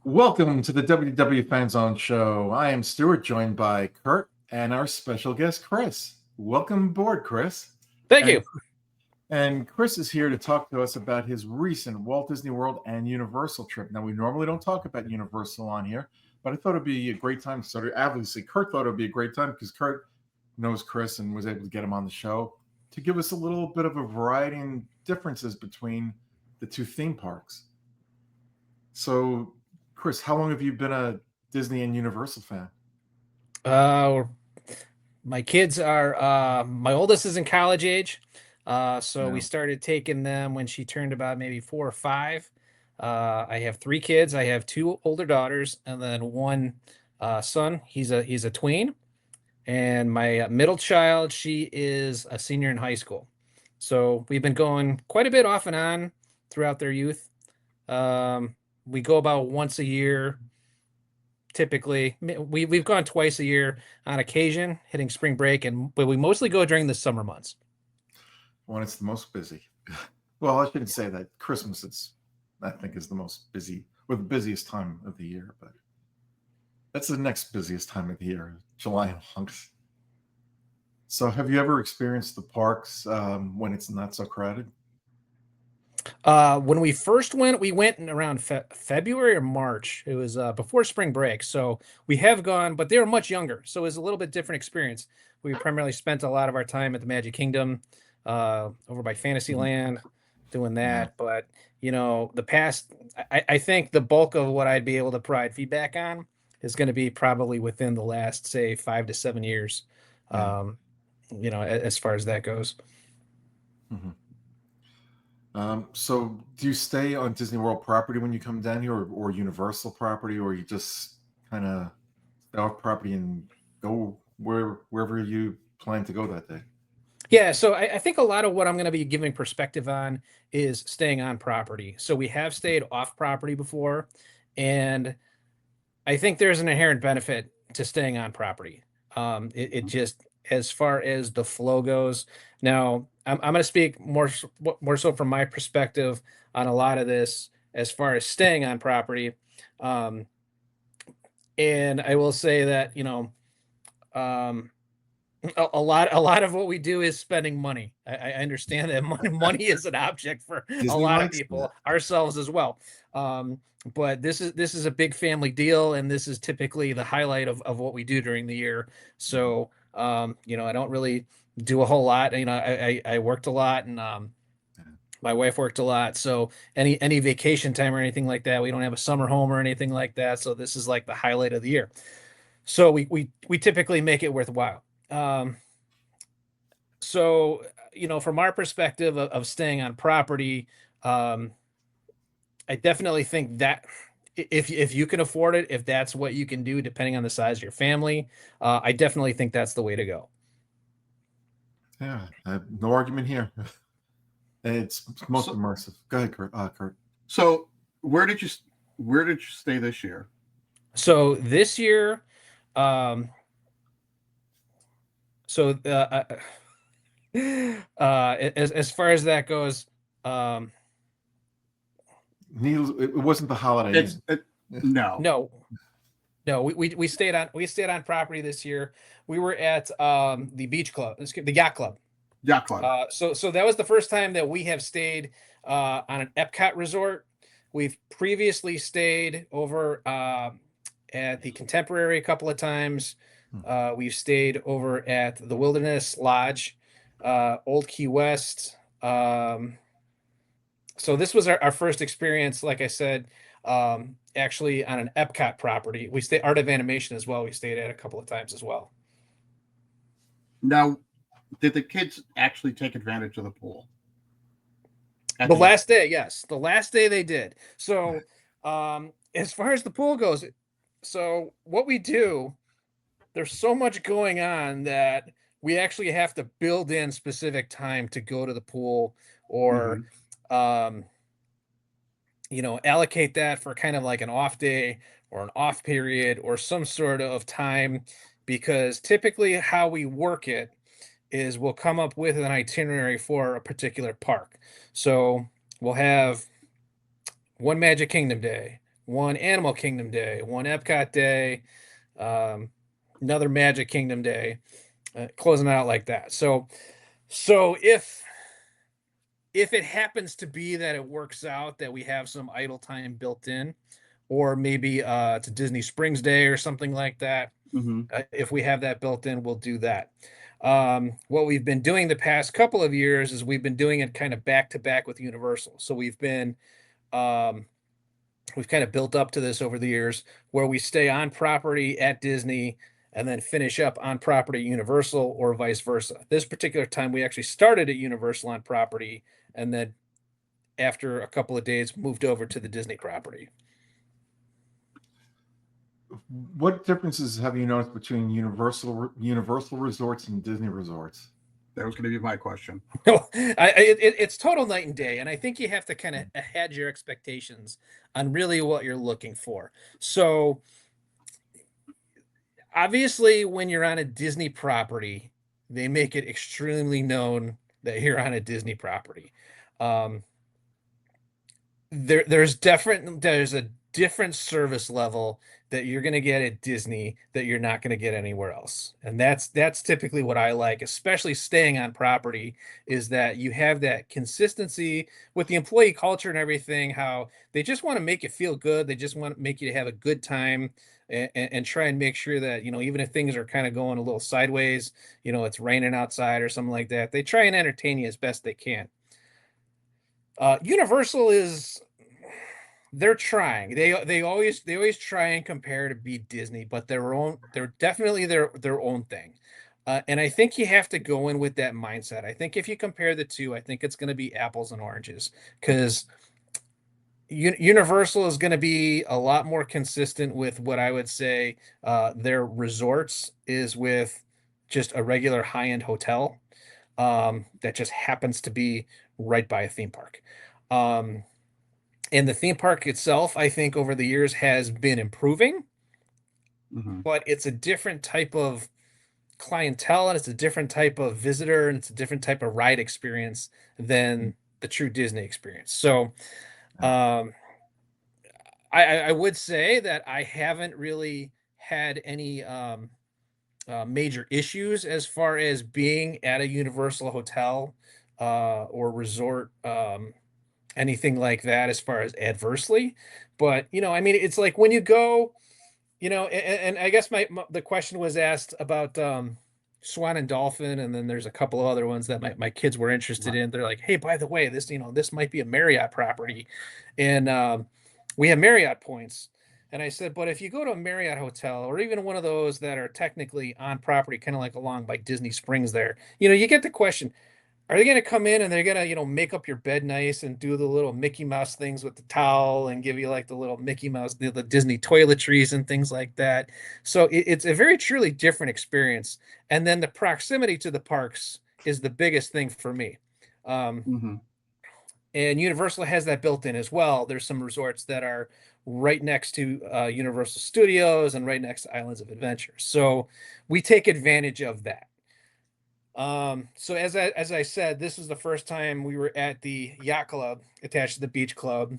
Welcome to the WDW Fan Zone Show. I am Stuart, joined by Kurt and our special guest, Chris. Welcome aboard, Chris. Thank And, you. and Chris is here to talk to us about his recent Walt Disney World and Universal trip. Now, we normally don't talk about Universal on here, but I thought it'd be a great time. So, obviously, Kurt thought it'd be a great time because Kurt knows Chris and was able to get him on the show to give us a little bit of a variety and differences between the two theme parks. So, Chris, how long have you been a Disney and Universal fan? Uh, my kids are my oldest is in college age. So we Yeah. started taking them when she turned about maybe 4 or 5. I have 3 kids. I have 2 older daughters and then one son. He's a tween. And my middle child, she is a senior in high school. So we've been going quite a bit off and on throughout their youth. We go about once a year. Typically, we've gone twice a year on occasion, hitting spring break, but we mostly go during the summer months. When it's the most busy. Well, I shouldn't say that. Christmas, I think, is the most busy or the busiest time of the year, but that's the next busiest time of the year, July and August. So, have you ever experienced the parks when it's not so crowded? When we first went, we went in around February or March. It was before spring break, so we have gone, but they were much younger, so it was a little bit different experience. We primarily spent a lot of our time at the Magic Kingdom, over by Mhm. Fantasyland, doing Yeah. that. But the past, I think the bulk of what I'd be able to provide feedback on is going to be probably within the last, say, 5 to 7 years. Yeah. Um, as far as that goes. Mhm. So, do you stay on Disney World property when you come down here, or Universal property, or you just kind of stay off property and go wherever you plan to go that day? Yeah, so I think a lot of what I'm going to be giving perspective on is staying on property. So we have stayed off property before, and I think there's an inherent benefit to staying on property. It just, as far as the flow goes. Now, I'm going to speak more so from my perspective on a lot of this as far as staying on property. Um, and I will say that, um, a lot of what we do is spending money. I understand that money is an object for a Disney lot of likes that. people, ourselves as well. But this is a big family deal, and this is typically the highlight of what we do during the year. Mhm. So I don't really do a whole lot. I worked a lot, and Yeah. my wife worked a lot. So any vacation time or anything like that, we don't have a summer home or anything like that. So this is like the highlight of the year. So we typically make it worthwhile. So from our perspective of staying on property, um, I definitely think that if you can afford it, if that's what you can do, depending on the size of your family, I definitely think that's the way to go. Yeah, no argument here. It's most So, immersive. Go ahead, Kurt. Kurt. so where did you where did you stay this year? So this year, um, so as far as that goes, um, Neil, it wasn't the Holiday It's Inn. no. no, no, we stayed on property this year. We were at the beach club, the yacht club. Yacht Club. So that was the first time that we have stayed on an Epcot resort. We've previously stayed over at the Contemporary a couple of times. Hmm. We've stayed over at the Wilderness Lodge, Old Key West. So this was our first experience, like I said, actually on an Epcot property. We stayed Art of Animation as well. We stayed at a couple of times as well. Now, did the kids actually take advantage of the pool at The the yacht? last day, yes, the last day they did. So, as far as the pool goes, so what we do, there's so much going on that we actually have to build in specific time to go to the pool or, Mm-hmm. um, allocate that for kind of like an off day or an off period or some sort of time, because typically how we work it is we'll come up with an itinerary for a particular park. So we'll have one Magic Kingdom day, one Animal Kingdom day, one Epcot day, another Magic Kingdom day, closing it out like that. So if it happens to be that it works out that we have some idle time built in, or maybe it's a Disney Springs day or something like that, Mm-hmm. if we have that built in, we'll do that. What we've been doing the past couple of years is we've been doing it kind of back to back with Universal. So we've kind of built up to this over the years where we stay on property at Disney and then finish up on property at Universal, or vice versa. This particular time, we actually started at Universal on property, and then after a couple of days, moved over to the Disney property. What differences have you noticed between Universal resorts and Disney resorts? That was going to be my question. It's total night and day, and I think you have to kind of hedge your expectations on really what you're looking for. So obviously, when you're on a Disney property, they make it extremely known that you're on a Disney property. There's a different service level that you're going to get at Disney that you're not going to get anywhere else. And that's typically what I like, especially staying on property, is that you have that consistency with the employee culture and everything, how they just want to make you feel good. They just want to make you have a good time, and try and make sure that, even if things are kind of going a little sideways, it's raining outside or something like that, they try and entertain you as best they can. Universal they're trying. They always try and compare to be Disney, but they're definitely their own thing. And I think you have to go in with that mindset. I think if you compare the two, I think it's going to be apples and oranges, because Universal is going to be a lot more consistent with what I would say their resorts is with just a regular high-end hotel that just happens to be right by a theme park. And the theme park itself, I think over the years has been improving, but it's a different type of clientele, and it's a different type of visitor, and it's a different type of ride experience than the true Disney experience. So I would say that I haven't really had any major issues as far as being at a Universal hotel or resort, anything like that, as far as adversely. But it's like when you go, and I guess the question was asked about Swan and Dolphin, and then there's a couple of other ones that my kids were interested in. They're like, hey, by the way, this might be a Marriott property, and we have Marriott points. And I said, but if you go to a Marriott hotel, or even one of those that are technically on property, kind of like along by Disney Springs there, you get the question, are they going to come in and they're going to, make up your bed nice and do the little Mickey Mouse things with the towel and give you like the little Mickey Mouse, the Disney toiletries and things like that? So it's a very truly different experience. And then the proximity to the parks is the biggest thing for me. And Universal has that built in as well. There's some resorts that are right next to Universal Studios and right next to Islands of Adventure. So we take advantage of that. So as I said, this is the first time we were at the yacht club attached to the beach club,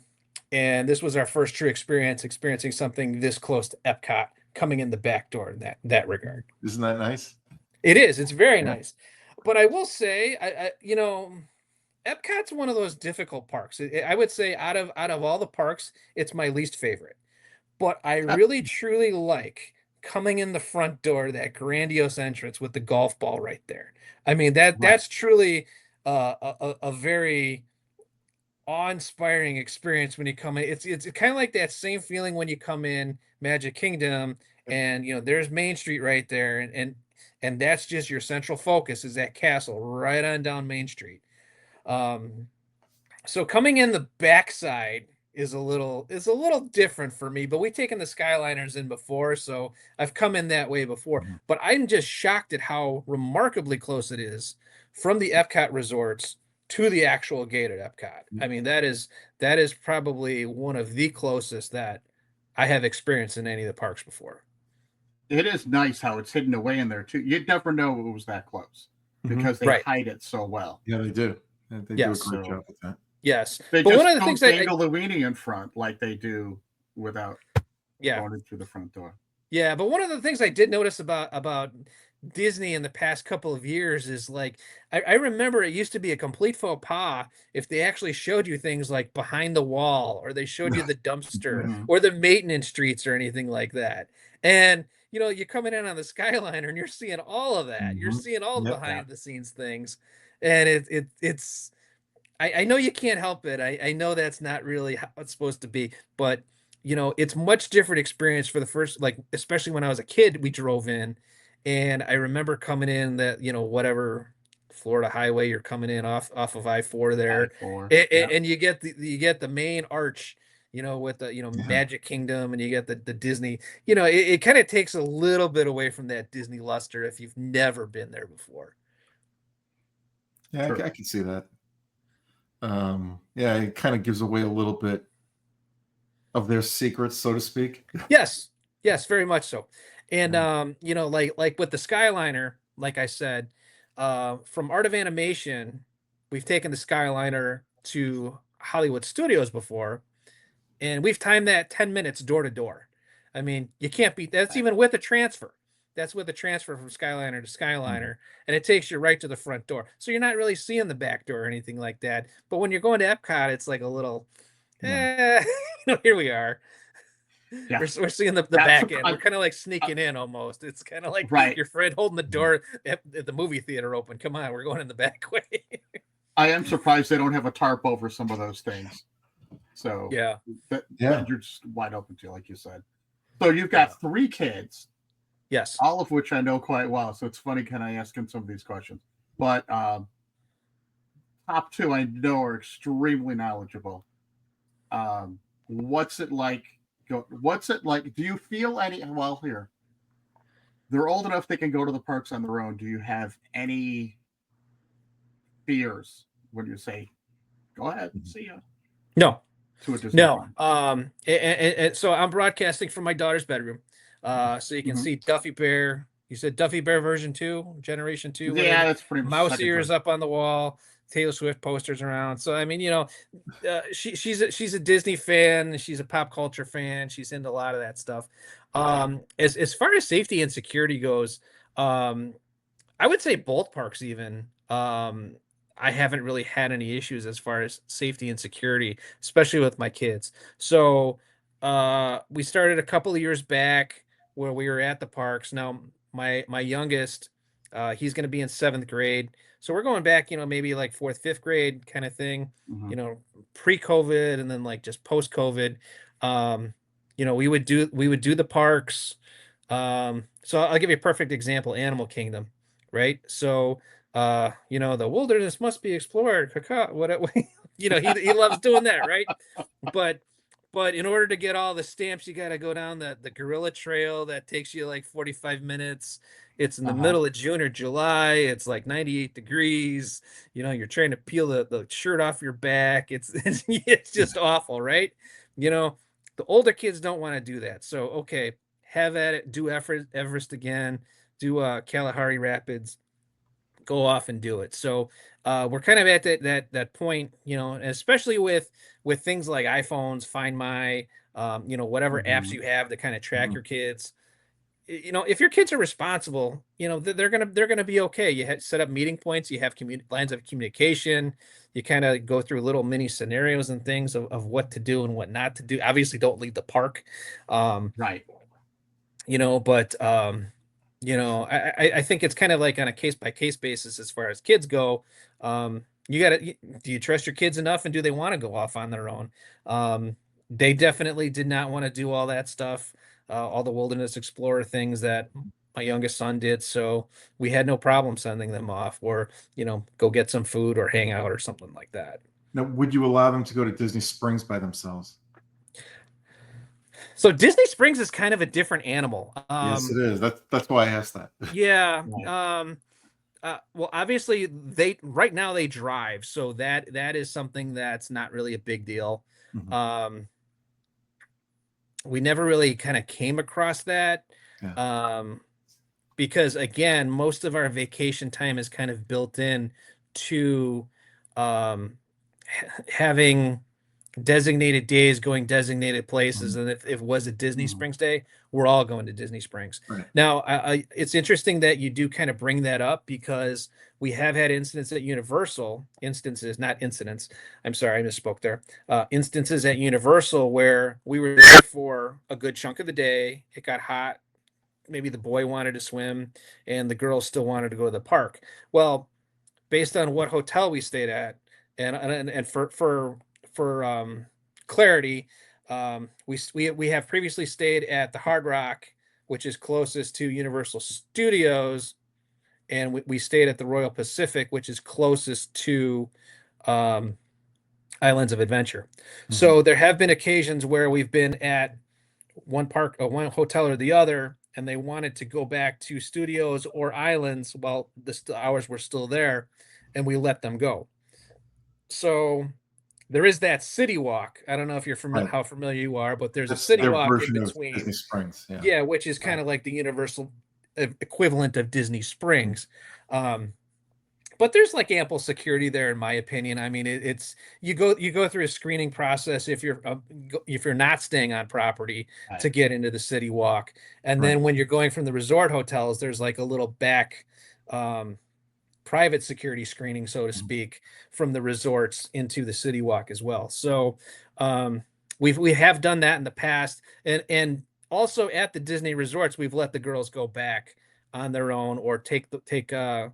and this was our first true experiencing something this close to Epcot, coming in the back door in that regard. Isn't that nice? It is. It's very nice. But I will say, Epcot's one of those difficult parks. I would say out of all the parks, it's my least favorite. But I really truly like coming in the front door, that grandiose entrance with the golf ball right there. I mean, that's truly a very awe-inspiring experience when you come in. It's kind of like that same feeling when you come in Magic Kingdom, and there's Main Street right there, and that's just your central focus, is that castle right on down Main Street. So coming in the backside is a little different for me, but we've taken the Skyliners in before, so I've come in that way before. But I'm just shocked at how remarkably close it is from the Epcot resorts to the actual gate at Epcot. I mean, that is probably one of the closest that I have experienced in any of the parks before. It is nice how it's hidden away in there too. You'd never know it was that close because they hide it so well. Yeah, they do. They do a great job with that. Yes, They but just one of the don't things dangle the weenie in front like they do without Yeah. going in through the front door. Yeah, but one of the things I did notice about Disney in the past couple of years is like I remember it used to be a complete faux pas if they actually showed you things like behind the wall, or they showed you the dumpster Mhm. or the maintenance streets or anything like that. And you're coming in on the Skyliner and you're seeing all of that. You're Mhm. seeing all the Yep. behind the scenes things, and it's I know you can't help it. I know that's not really how it's supposed to be, but it's much different experience for the first, like, especially when I was a kid, we drove in, and I remember coming in that, whatever Florida highway you're coming in off of I-4 there, I-4. and, Yeah. and you get the main arch, with the Yeah. Magic Kingdom, and you get the Disney. It kind of takes a little bit away from that Disney luster if you've never been there before. Yeah, True. I can see that. Yeah, it kind of gives away a little bit of their secrets, so to speak. Yes, yes, very much so. And Yeah. like with the Skyliner, like I said, from Art of Animation, we've taken the Skyliner to Hollywood Studios before, and we've timed that 10 minutes door to door. I mean, you can't beat that's even with a transfer. That's with a transfer from Skyliner to Mhm. Skyliner, and it takes you right to the front door. So you're not really seeing the back door or anything like that. But when you're going to Epcot, it's like a little, Yeah. here we are. Yeah. We're seeing the That's back end. We're surprising. kind of like sneaking in almost. It's kind of like Right. your friend holding the Mhm. door at the movie theater open. Come on, we're going in the back way. I am surprised they don't have a tarp over some of those things. So Yeah. Yeah. you're just wide open to, like you said. So you've got 3 kids, Yes. all of which I know quite well. So it's funny, can I ask him some of these questions? But top 2 I know are extremely knowledgeable. What's it like? What's it like? Do you feel any? Well, here they're old enough they can go to the parks on their own. Do you have any fears when you say, "Go ahead, Mhm. see ya" No. to a Disney No. park? So I'm broadcasting from my daughter's bedroom. So you can Mhm. see Duffy Bear. You said Duffy Bear version 2, generation 2, Yeah, whatever. that's pretty much Mouse second ears gen. up on the wall. Taylor Swift posters around. So I mean, she's a Disney fan. She's a pop culture fan. She's into a lot of that stuff. As far as safety and security goes, um, I would say both parks even. I haven't really had any issues as far as safety and security, especially with my kids. So we started a couple of years back where we were at the parks. Now my youngest, he's going to be in 7th grade. So we're going back, maybe like 4th, 5th grade kind of thing, Mhm. pre-COVID and then like just post-COVID. Um, we would do the parks. So I'll give you a perfect example, Animal Kingdom, right? So the wilderness must be explored. What he loves doing that, right? But in order to get all the stamps, you got to go down the gorilla trail that takes you like 45 minutes. It's in the Uh-huh. middle of June or July. It's like 98 degrees. You're trying to peel the shirt off your back. It's just awful, right? You know, the older kids don't want to do that. So okay, have at it. Do Everest again. Do Kalahari Rapids. Go off and do it. So we're kind of at that point, especially with things like iPhones, Find My, whatever apps Mhm. you have to kind of track Mhm. your kids. If your kids are responsible, they're gonna be okay. You set up meeting points. You have lines of communication. You kind of go through little mini scenarios and things of what to do and what not to do. Obviously, don't leave the park. Um, Right. but I think it's kind of like on a case by case basis as far as kids go. Do you trust your kids enough, and do they want to go off on their own? They definitely did not want to do all that stuff, all the wilderness explorer things that my youngest son did. So we had no problem sending them off, or go get some food or hang out or something like that. Now, would you allow them to go to Disney Springs by themselves? So Disney Springs is kind of a different animal. Yes, it is. That's why I asked that. Yeah. Right. Well, obviously they right now they drive, so that is something that's not really a big deal. Mhm. Um, we never really kind of came across that, Yeah. because again, most of our vacation time is kind of built in to having designated days going designated places. And if it was a Disney Mhm. Springs day, we're all going to Disney Springs. Right. Now, it's interesting that you do kind of bring that up because we have had incidents at Universal, not incidents. I'm sorry, I misspoke there. Instances at Universal where we were there for a good chunk of the day. It got hot. Maybe the boy wanted to swim and the girl still wanted to go to the park. Well, based on what hotel we stayed at, and for clarity, we have previously stayed at the Hard Rock, which is closest to Universal Studios, and we stayed at the Royal Pacific, which is closest to um, Islands of Adventure. Mm-hmm. So there have been occasions where we've been at one park or one hotel or the other, and they wanted to go back to studios or islands while the hours were still there, and we let them go. So there is that city walk. I don't know if you're familiar, Right. how familiar you are, but there's That's a city their walk in version of between. Disney Springs. Yeah. Yeah, which is kind of like the Universal equivalent of Disney Springs. But there's like ample security there, in my opinion. I mean, it's you go through a screening process if you're not staying on property Right. to get into the city walk, and then Right. when you're going from the resort hotels, there's like a little back private security screening, so to speak, from the resorts into the city walk as well. So we have done that in the past, and also at the Disney resorts, we've let the girls go back on their own or take the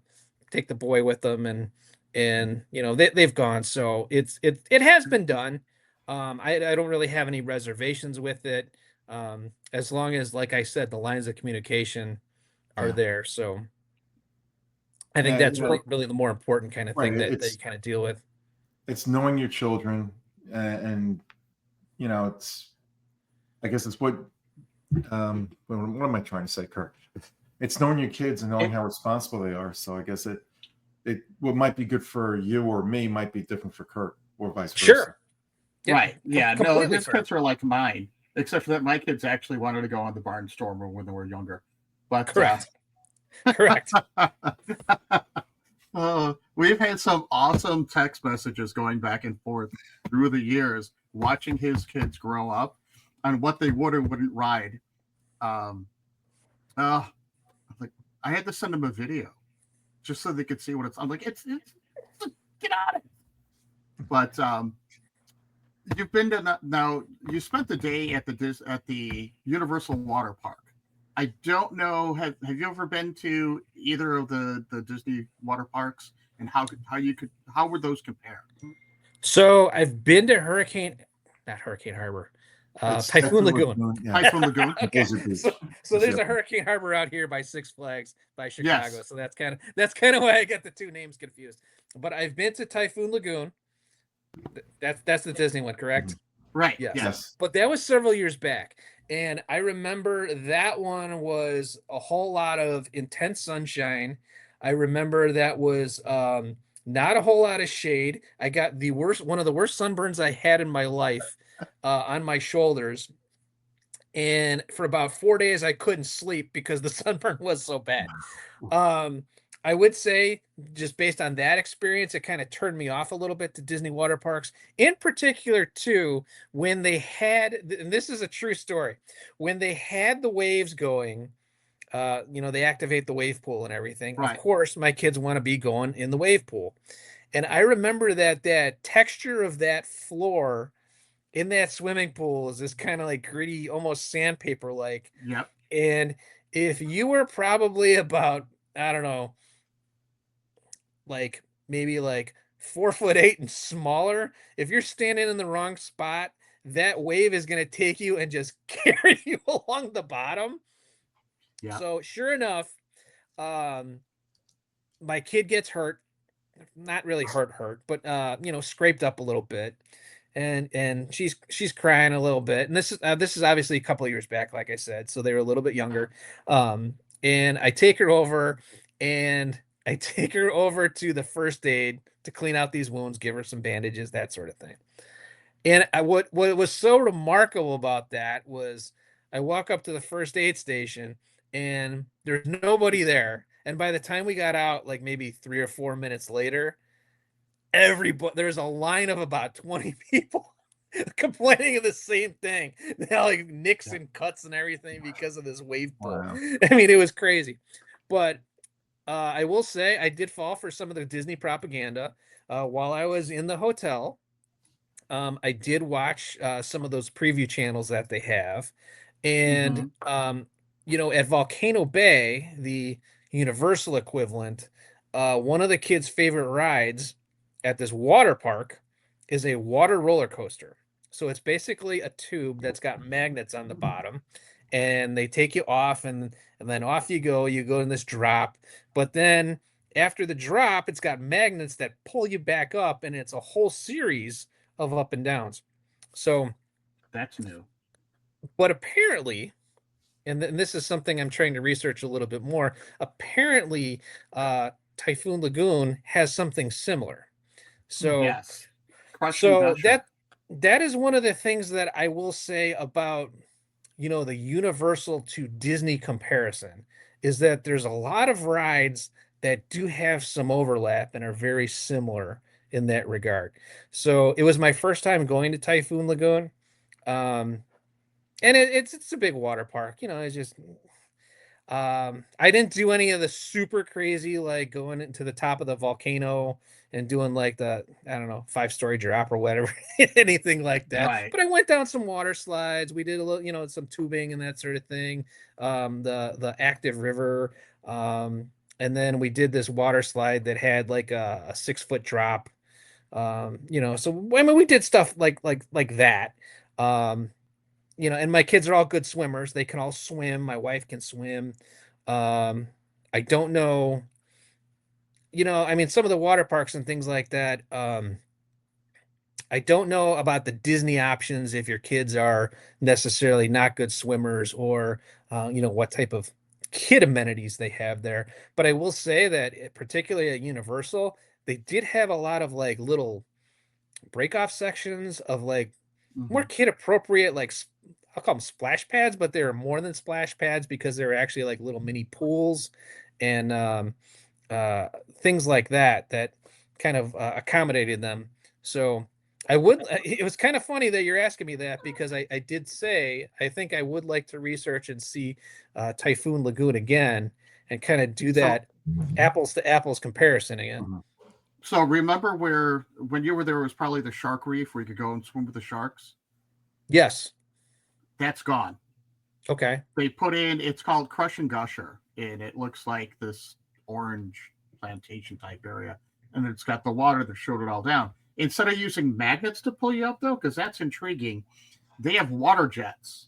boy with them, and you know they've gone. So it has been done. I don't really have any reservations with it, as long as, like I said, the lines of communication are Yeah. there. So I think Yeah, that's you know, really the more important kind of right. thing that you kind of deal with. It's knowing your children, and you know, I guess it's what what am I trying to say, Kurt? It's knowing your kids and knowing how responsible they are. So I guess what might be good for you or me might be different for Kurt, or vice versa. Sure. Yeah, Right. Yeah. No, completely his fair. kids are like mine, except for that my kids actually wanted to go on the Barnstormer when they were younger. But Correct. Correct. We've had some awesome text messages going back and forth through the years, watching his kids grow up and what they would or wouldn't ride. Like I had to send them a video just so they could see what it's. I'm like, it's get out of it. But you've been to now. You spent the day at the Universal Water Park. I don't know. Have you ever been to either of the Disney water parks, and how would those compare? So I've been to not Hurricane Harbor, It's Typhoon Lagoon. Yeah. Typhoon Lagoon. Okay. Those are beach. So there's Yeah. a Hurricane Harbor out here by Six Flags by Chicago. Yes. So that's kind of why I get the two names confused. But I've been to Typhoon Lagoon. That's the Disney one, correct? Right. Yes. Yes. But that was several years back. And I remember that one was a whole lot of intense sunshine. I remember that was not a whole lot of shade. I got one of the worst sunburns I had in my life on my shoulders. And for about 4 days, I couldn't sleep because the sunburn was so bad. I would say, just based on that experience, it kind of turned me off a little bit to Disney water parks, in particular, too, when they had, and this is a true story, when they had the waves going, they activate the wave pool and everything. Right. Of course, my kids want to be going in the wave pool. And I remember that texture of that floor in that swimming pool is this kind of like gritty, almost sandpaper like. Yep. And if you were probably about, I don't know, like maybe like 4'8" and smaller, if you're standing in the wrong spot, that wave is going to take you and just carry you along the bottom. Yeah. So sure enough, my kid gets hurt, not really hurt, but scraped up a little bit, and she's crying a little bit. And this is obviously a couple of years back, like I said, so they were a little bit younger. And I take her over, to the first aid to clean out these wounds, give her some bandages, that sort of thing. And what was so remarkable about that was I walk up to the first aid station and there's nobody there. And by the time we got out, like maybe 3 or 4 minutes later, there's a line of about 20 people complaining of the same thing. Now, like nicks and cuts and everything because of this wave pool. Wow. I mean, it was crazy. But I will say I did fall for some of the Disney propaganda while I was in the hotel. I did watch some of those preview channels that they have, and at Volcano Bay, the Universal equivalent, one of the kids' favorite rides at this water park is a water roller coaster. So it's basically a tube that's got magnets on the bottom, and they take you off, and then off you go. You go in this drop, but then after the drop, it's got magnets that pull you back up, and it's a whole series of up and downs. So That's new. but apparently, and this is something I'm trying to research a little bit more. Apparently, Typhoon Lagoon has something similar. So, Yes. Crush and so Gusher. that is one of the things that I will say about the Universal to Disney comparison is that there's a lot of rides that do have some overlap and are very similar in that regard. So it was my first time going to Typhoon Lagoon. Um, and it's a big water park, it's just I didn't do any of the super crazy like going into the top of the volcano and doing like the I don't know 5-story drop or whatever anything like that. Right. But I went down some water slides. We did a little some tubing and that sort of thing. The active river, and then we did this water slide that had like a 6-foot drop. So I mean we did stuff like that. Um, and my kids are all good swimmers. They can all swim. My wife can swim. Um, I don't know, I mean, some of the water parks and things like that. I don't know about the Disney options if your kids are necessarily not good swimmers or, what type of kid amenities they have there. But I will say that, particularly at Universal, they did have a lot of like little break off sections of like more kid appropriate, like I'll call them splash pads, but they're more than splash pads because they're actually like little mini pools and things like that kind of accommodated them. So I would. It was kind of funny that you're asking me that because I did say I think I would like to research and see Typhoon Lagoon again and kind of do that apples to apples comparison again. So remember when you were there was probably the shark reef where you could go and swim with the sharks? Yes. That's gone. Okay. They put in it's called Crush and Gusher, and it looks like this orange plantation type area, and it's got the water that showed it all down. Instead of using magnets to pull you up though, because that's intriguing, they have water jets.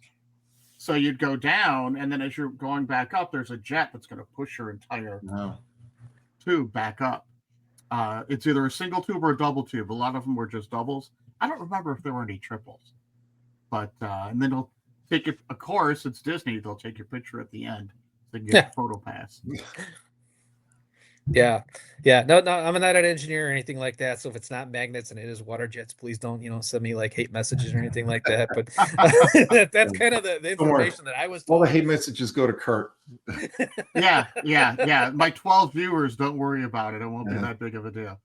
So you'd go down, and then as you're going back up, there's a jet that's going to push your entire tube back up. It's either a single tube or a double tube. A lot of them were just doubles. I don't remember if there were any triples, but and then they'll take it. Of course, it's Disney. They'll take your picture at the end so you can get a photo pass. Yeah. No, I'm not an engineer or anything like that. So if it's not magnets and it is water jets, please don't, send me like hate messages or anything like that. But that's kind of the information that I was told. All the hate messages go to Kurt. Yeah. My 12 viewers, don't worry about it. It won't be that big of a deal.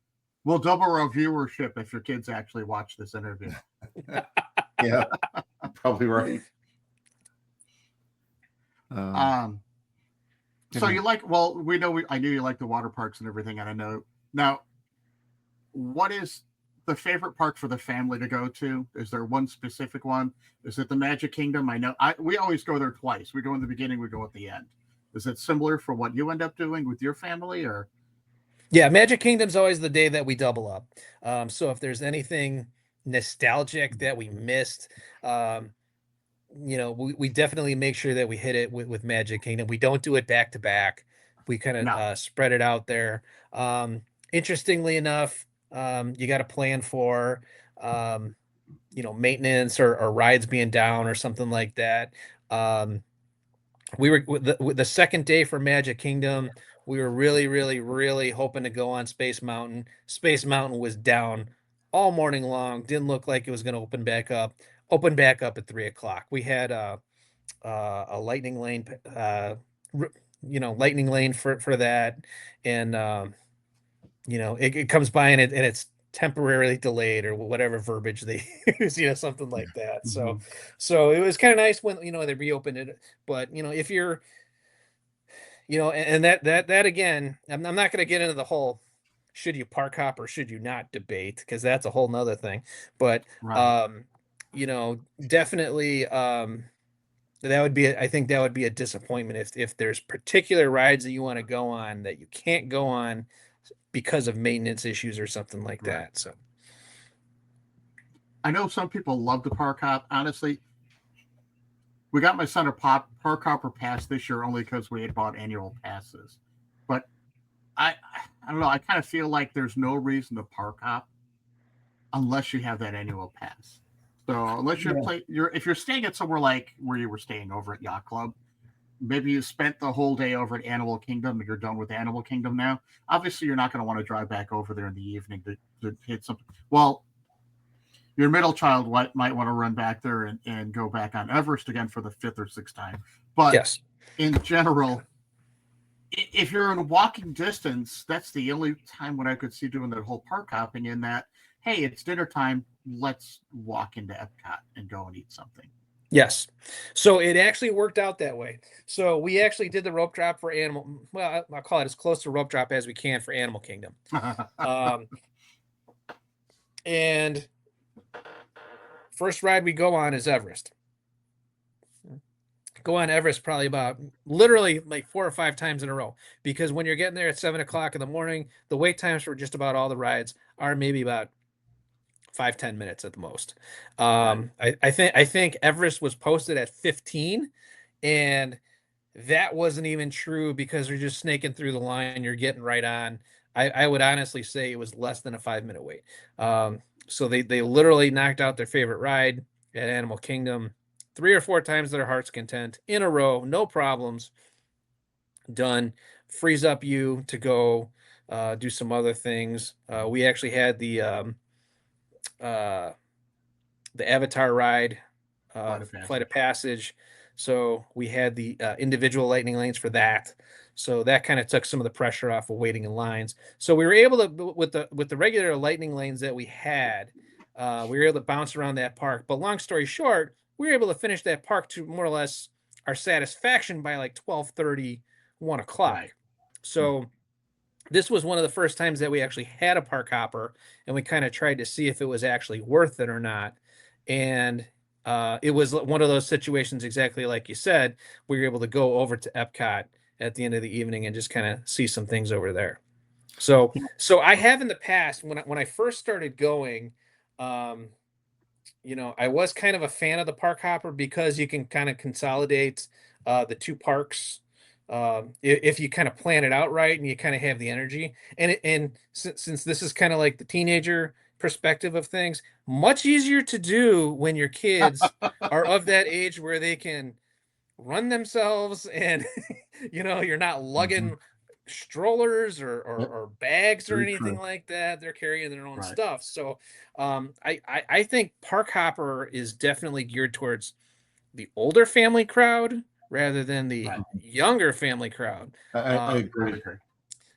We'll double our viewership if your kids actually watch this interview. Yeah, probably right. So you I knew you like the water parks and everything, and I know now. What is the favorite park for the family to go to? Is there one specific one? Is it the Magic Kingdom? I know we always go there twice. We go in the beginning, we go at the end. Is it similar for what you end up doing with your family, or? Yeah, Magic Kingdom's always the day that we double up. So if there's anything nostalgic that we missed, we definitely make sure that we hit it with Magic Kingdom. We don't do it back to back. We kind of spread it out there. Interestingly enough, you got to plan for, maintenance or rides being down or something like that. We were with the second day for Magic Kingdom. We were really, really, really hoping to go on Space Mountain. Space Mountain was down all morning long. Didn't look like it was going to open back up. Opened back up at 3:00. We had a lightning lane, lightning lane for that, and it comes by and it's temporarily delayed or whatever verbiage they use, something like that. Mhm. So it was kind of nice when, they reopened it. But, if you're, and that again, I'm not going to get into the whole should you park hop or should you not debate, because that's a whole nother thing. But, Right. definitely, I think that would be a disappointment if there's particular rides that you want to go on that you can't go on because of maintenance issues or something like Right. that. So I know some people love the park hop. Honestly, we got my son a park hopper pass this year only because we had bought annual passes. But I don't know. I kind of feel like there's no reason to park hop unless you have that annual pass. So unless if you're staying at somewhere like where you were staying over at Yacht Club, maybe you spent the whole day over at Animal Kingdom and you're done with Animal Kingdom now. Obviously, you're not going to want to drive back over there in the evening to hit something. Well, your middle child might want to run back there and go back on Everest again for the 5th or 6th time. But yes, in general, if you're in walking distance, that's the only time when I could see doing that whole park hopping in that, hey, it's dinner time. Let's walk into Epcot and go and eat something. yes. So it actually worked out that way. So we actually did the rope drop for Animal. Well, I'll call it as close to rope drop as we can for Animal Kingdom. And first ride we go on is Everest. Go on Everest probably about literally like 4 or 5 times in a row, because when you're getting there at 7 o'clock in the morning, the wait times for just about all the rides are maybe about 5-10 minutes at the most. I think Everest was posted at 15, and that wasn't even true because you're just snaking through the line. You're getting right on. I would honestly say it was less than a 5-minute wait. So they literally knocked out their favorite ride at Animal Kingdom 3 or 4 times to their heart's content in a row, no problems. Done. Frees up you to go do some other things. We actually had the Avatar ride, Flight of Passage. So we had the individual lightning lanes for that. So that kind of took some of the pressure off of waiting in lines. So we were able to, with the regular lightning lanes that we had, we were able to bounce around that park. But long story short, we were able to finish that park to more or less our satisfaction by like 12:30, 1 o'clock. Right. So this was one of the first times that we actually had a park hopper, and we kind of tried to see if it was actually worth it or not. And it was one of those situations, exactly like you said. We were able to go over to Epcot at the end of the evening and just kind of see some things over there. So I have in the past, when I first started going, I was kind of a fan of the park hopper because you can kind of consolidate the 2 parks if you kind of plan it out right and you kind of have the energy. And since this is kind of like the teenager perspective of things, much easier to do when your kids are of that age where they can run themselves, and you're not lugging strollers or bags or Very anything true. like that. They're carrying their own Right. stuff. So I think park hopper is definitely geared towards the older family crowd rather than the Right. younger family crowd. I agree. Okay.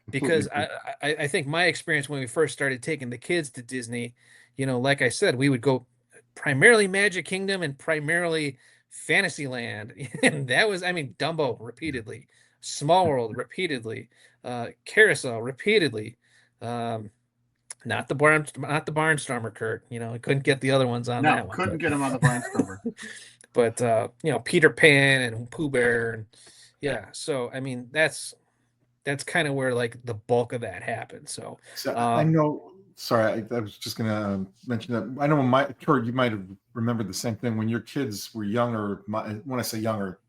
Because Completely agree. I think my experience when we first started taking the kids to Disney, like I said, we would go primarily Magic Kingdom and primarily Fantasyland. And that was, Dumbo repeatedly, Small World repeatedly, Carousel repeatedly. Not the Barnstormer, Kurt. I couldn't get the other ones on that No, one. couldn't get him on the Barnstormer. But Peter Pan and Pooh Bear, and yeah. So that's kind of where like the bulk of that happened. So I know. Sorry, I was just going to mention that. I know Kurt, you might have remembered the same thing when your kids were younger. When I say younger,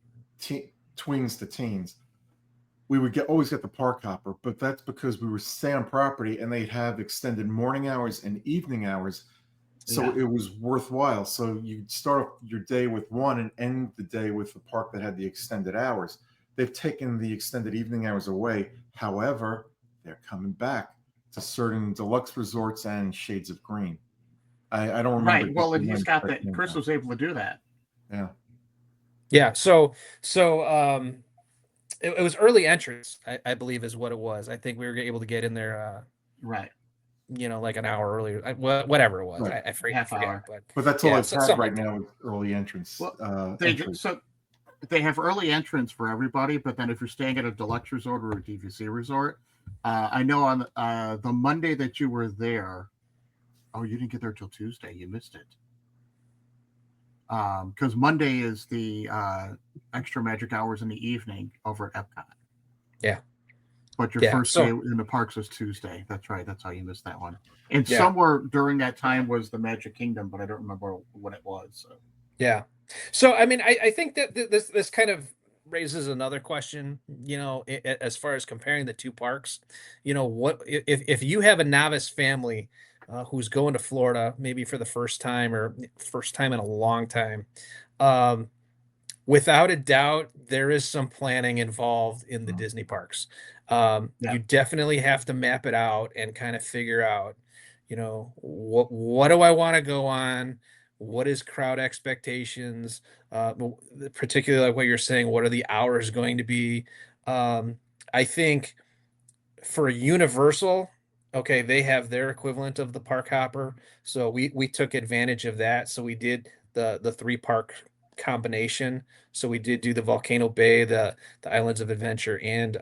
tweens to teens, we would always get the park hopper, but that's because we were stay on property and they'd have extended morning hours and evening hours. So it was worthwhile. So you'd start off your day with one and end the day with the park that had the extended hours. They've taken the extended evening hours away. However, they're coming back to certain deluxe resorts and shades of green. I don't remember. Right. Well, and he's got that. Chris was able to do that. Yeah. Yeah. So it was early entrance, I believe is what it was. I think we were able to get in there. Right. like an hour earlier, whatever it was. Right. I forget, Half hour. But that's all Yeah, they've had something right like now with early entrance. Well, Entry. so they have early entrance for everybody, but then if you're staying at a deluxe resort or a DVC resort, I know on the Monday that you were there, oh, you didn't get there till Tuesday. You missed it. Because Monday is the extra magic hours in the evening over at Epcot. Yeah. But your Yeah, first so- day in the parks was Tuesday. That's right. That's how you missed that one. And Yeah. somewhere during that time was the Magic Kingdom, but I don't remember what it was. So. Yeah. So, I mean, I think that this kind of raises another question, as far as comparing the two parks. What if you have a novice family who's going to Florida, maybe for the first time or first time in a long time, um, without a doubt, there is some planning involved in the Disney parks. Yeah. You definitely have to map it out and kind of figure out, what do I want to go on? What is crowd expectations? Particularly like what you're saying, what are the hours going to be? I think for Universal, okay, they have their equivalent of the park hopper. So we took advantage of that. So we did the three park combination. So we did do the Volcano Bay, the Islands of Adventure, and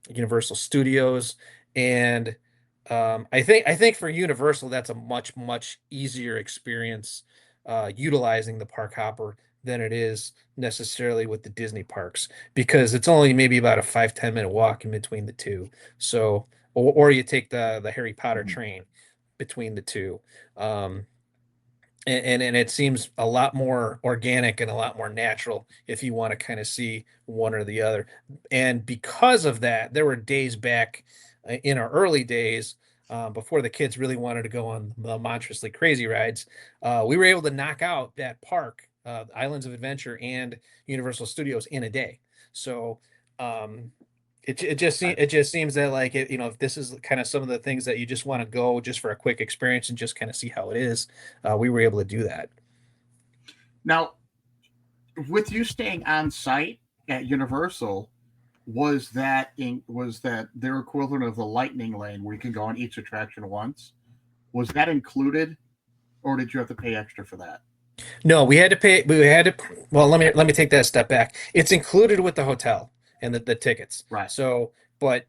Universal Studios. And I think for Universal, that's a much easier experience utilizing the park hopper than it is necessarily with the Disney parks, because it's only maybe about a 5-10 minute walk in between the two. So, or you take the Harry Potter train between the two. And it seems a lot more organic and a lot more natural if you want to kind of see one or the other. And because of that, there were days back in our early days, before the kids really wanted to go on the monstrously crazy rides, we were able to knock out that park, Islands of Adventure and Universal Studios, in a day. So it just seems that, like, if this is kind of some of the things that you just want to go just for a quick experience and just kind of see how it is, we were able to do that. Now, with you staying on site at Universal, was that their equivalent of the lightning lane where you can go on each attraction once? Was that included, or did you have to pay extra for that? No, we had to pay. We had to. Well, let me take that a step back. It's included with the hotel and the tickets. Right. So, but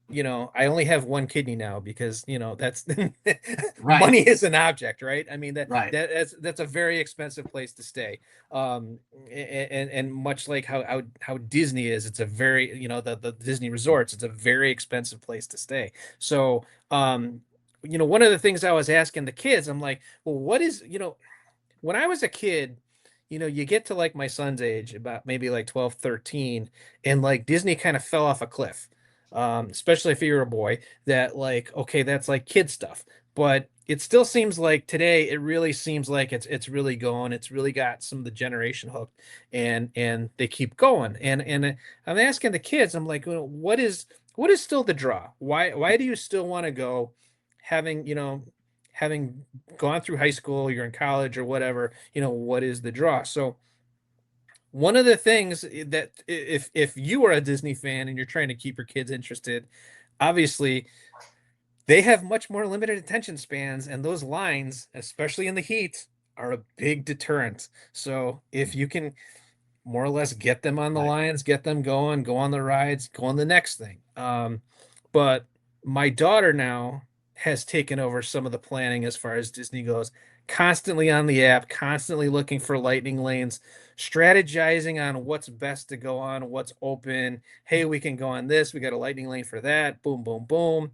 I only have one kidney now because that's Right. money is an object, right? I mean Right. that's a very expensive place to stay. And much like how Disney is, it's a very the Disney resorts, it's a very expensive place to stay. So one of the things I was asking the kids, I'm like, well, what is when I was a kid, you get to like my son's age, about maybe like 12, 13, and like Disney kind of fell off a cliff. Especially if you're a boy, that like, okay, that's like kid stuff. But it still seems like today, it really seems like it's really going. It's really got some of the generation hooked, and they keep going. And I'm asking the kids, I'm like, what is still the draw? Why do you still want to go, having gone through high school, you're in college or whatever, what is the draw? So one of the things that, if you are a Disney fan and you're trying to keep your kids interested, obviously they have much more limited attention spans, and those lines, especially in the heat, are a big deterrent. So if you can more or less get them on the Right. lines, get them going, go on the rides, go on the next thing. But my daughter now has taken over some of the planning as far as Disney goes, constantly on the app, constantly looking for lightning lanes, strategizing on what's best to go on, what's open. Hey, we can go on this. We got a lightning lane for that. Boom, boom, boom.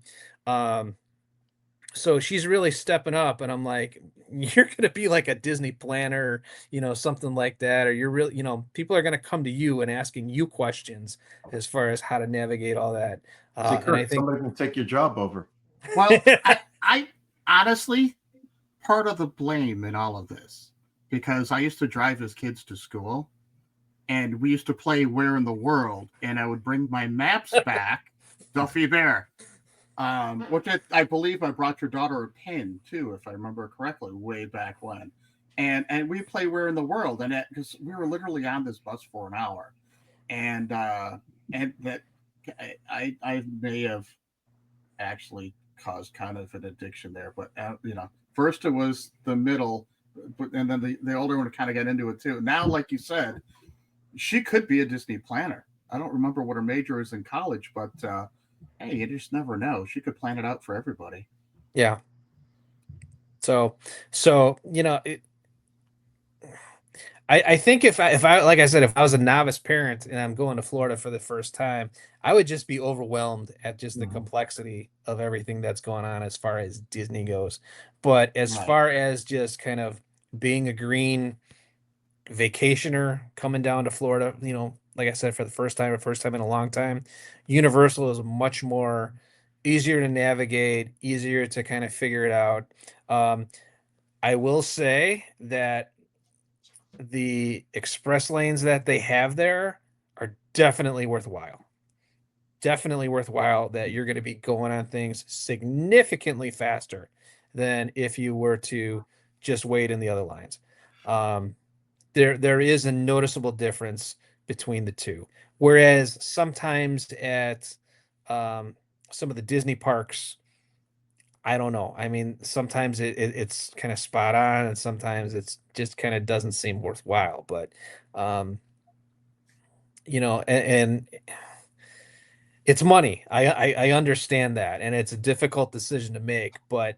So she's really stepping up, and I'm like, you're going to be like a Disney planner, something like that. Or you're really, people are going to come to you and asking you questions as far as how to navigate all that. See, And I Kurt, think, somebody can take your job over. Well, I honestly, part of the blame in all of this, because I used to drive his kids to school, and we used to play Where in the World, and I would bring my maps back, Duffy Bear, which I believe I brought your daughter a pin too, if I remember correctly, way back when, and we play Where in the World, and because we were literally on this bus for an hour, and that I may have actually caused kind of an addiction there. But first it was the middle, and then the older one kind of got into it too. Now, like you said, she could be a Disney planner. I don't remember what her major is in college, but hey, you just never know. She could plan it out for everybody. Yeah. So I think if I like I said, if I was a novice parent and I'm going to Florida for the first time, I would just be overwhelmed at just the complexity of everything that's going on as far as Disney goes. But as far as just kind of being a green vacationer coming down to Florida, like I said, for the first time in a long time, Universal is much more easier to navigate, easier to kind of figure it out. I will say that the express lanes that they have there are definitely worthwhile. Definitely worthwhile that you're going to be going on things significantly faster than if you were to just wait in the other lines. There is a noticeable difference between the two. Whereas sometimes at some of the Disney parks, I don't know. I mean, sometimes it's kind of spot on, and sometimes it's just kind of doesn't seem worthwhile. But and it's money. I understand that, and it's a difficult decision to make. But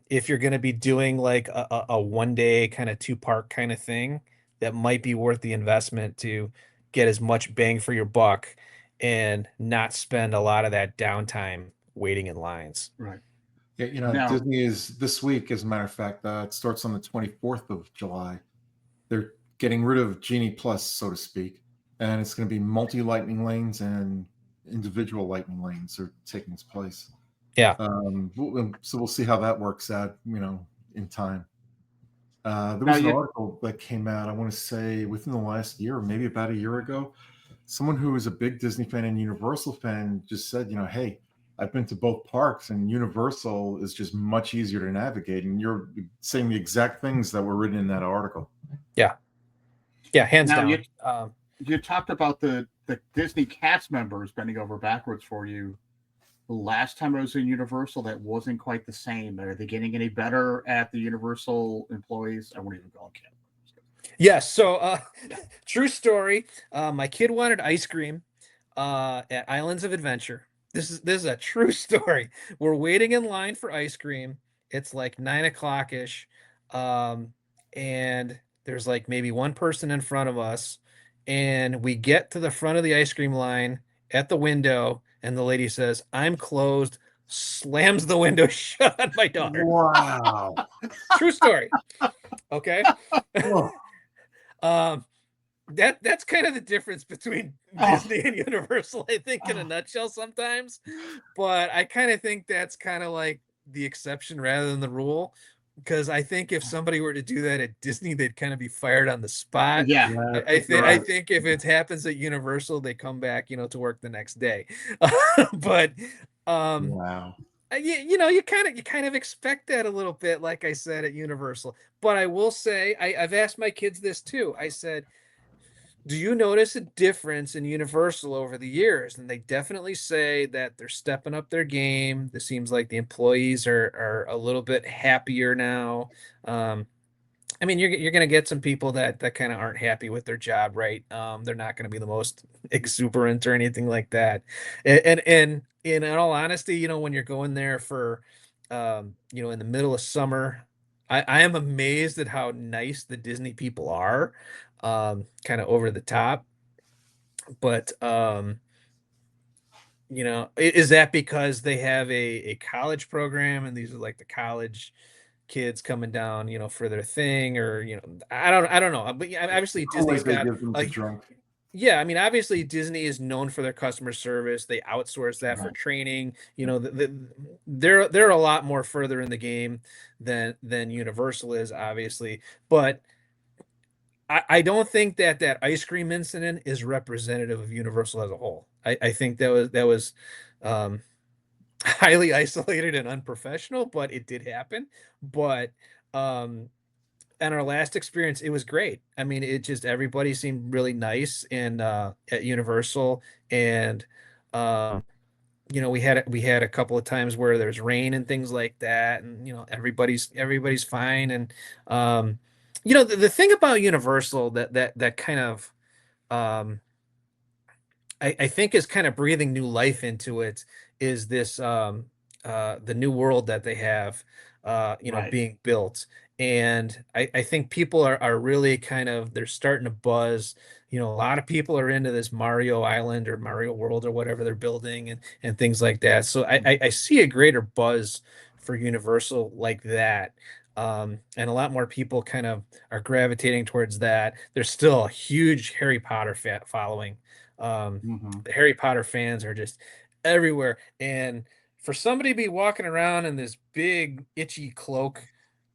if you're going to be doing like a 1 day kind of 2 park kind of thing, that might be worth the investment to get as much bang for your buck and not spend a lot of that downtime waiting in lines. Right. Yeah, Disney is this week, as a matter of fact. It starts on the 24th of July. They're getting rid of Genie Plus, so to speak, and it's going to be multi-lightning lanes and individual lightning lanes are taking its place. Yeah. So we'll see how that works out, in time. There was an article that came out, I want to say within the last year, or maybe about a year ago. Someone who is a big Disney fan and Universal fan just said, hey, I've been to both parks and Universal is just much easier to navigate. And you're saying the exact things that were written in that article. Yeah. Yeah, hands down. You talked about the Disney cast members bending over backwards for you. The last time I was in Universal, that wasn't quite the same. Are they getting any better at the Universal employees? I won't even go on camera. Yes. So, true story. My kid wanted ice cream at Islands of Adventure. This is a true story. We're waiting in line for ice cream. It's like 9 o'clock ish, and there's like maybe one person in front of us, and we get to the front of the ice cream line at the window, and the lady says, "I'm closed." Slams the window shut on my daughter. Wow. True story. Okay. That's kind of the difference between Disney and Universal, I think, in a nutshell sometimes. But I kind of think that's kind of like the exception rather than the rule. Because I think if somebody were to do that at Disney, they'd kind of be fired on the spot. Yeah. I think if it happens at Universal, they come back, to work the next day. But wow. you kind of expect that a little bit, like I said, at Universal. But I will say, I've asked my kids this too. I said, do you notice a difference in Universal over the years? And they definitely say that they're stepping up their game. It seems like the employees are a little bit happier now. I mean, you're going to get some people that kind of aren't happy with their job, right? They're not going to be the most exuberant or anything like that. And in all honesty, when you're going there for, in the middle of summer, I am amazed at how nice the Disney people are, kind of over the top. But, is that because they have a college program and these are like the college kids coming down, for their thing, or I don't know. But yeah, obviously Disney's got yeah, I mean, obviously Disney is known for their customer service. They outsource that for training. They're a lot more further in the game than Universal is, obviously. But I don't think that ice cream incident is representative of Universal as a whole. I think that was highly isolated and unprofessional, but it did happen. But and our last experience, it was great. I mean, it just everybody seemed really nice and at Universal, and we had a couple of times where there's rain and things like that, and everybody's fine. And the thing about Universal that kind of um I think is kind of breathing new life into it is this the new world that they have Right. being built. And I think people are really kind of they're starting to buzz. A lot of people are into this Mario Island or Mario World or whatever they're building, and things like that. So I see a greater buzz for Universal like that. And a lot more people kind of are gravitating towards that. There's still a huge Harry Potter following. Hmm. The Harry Potter fans are just everywhere. And for somebody to be walking around in this big itchy cloak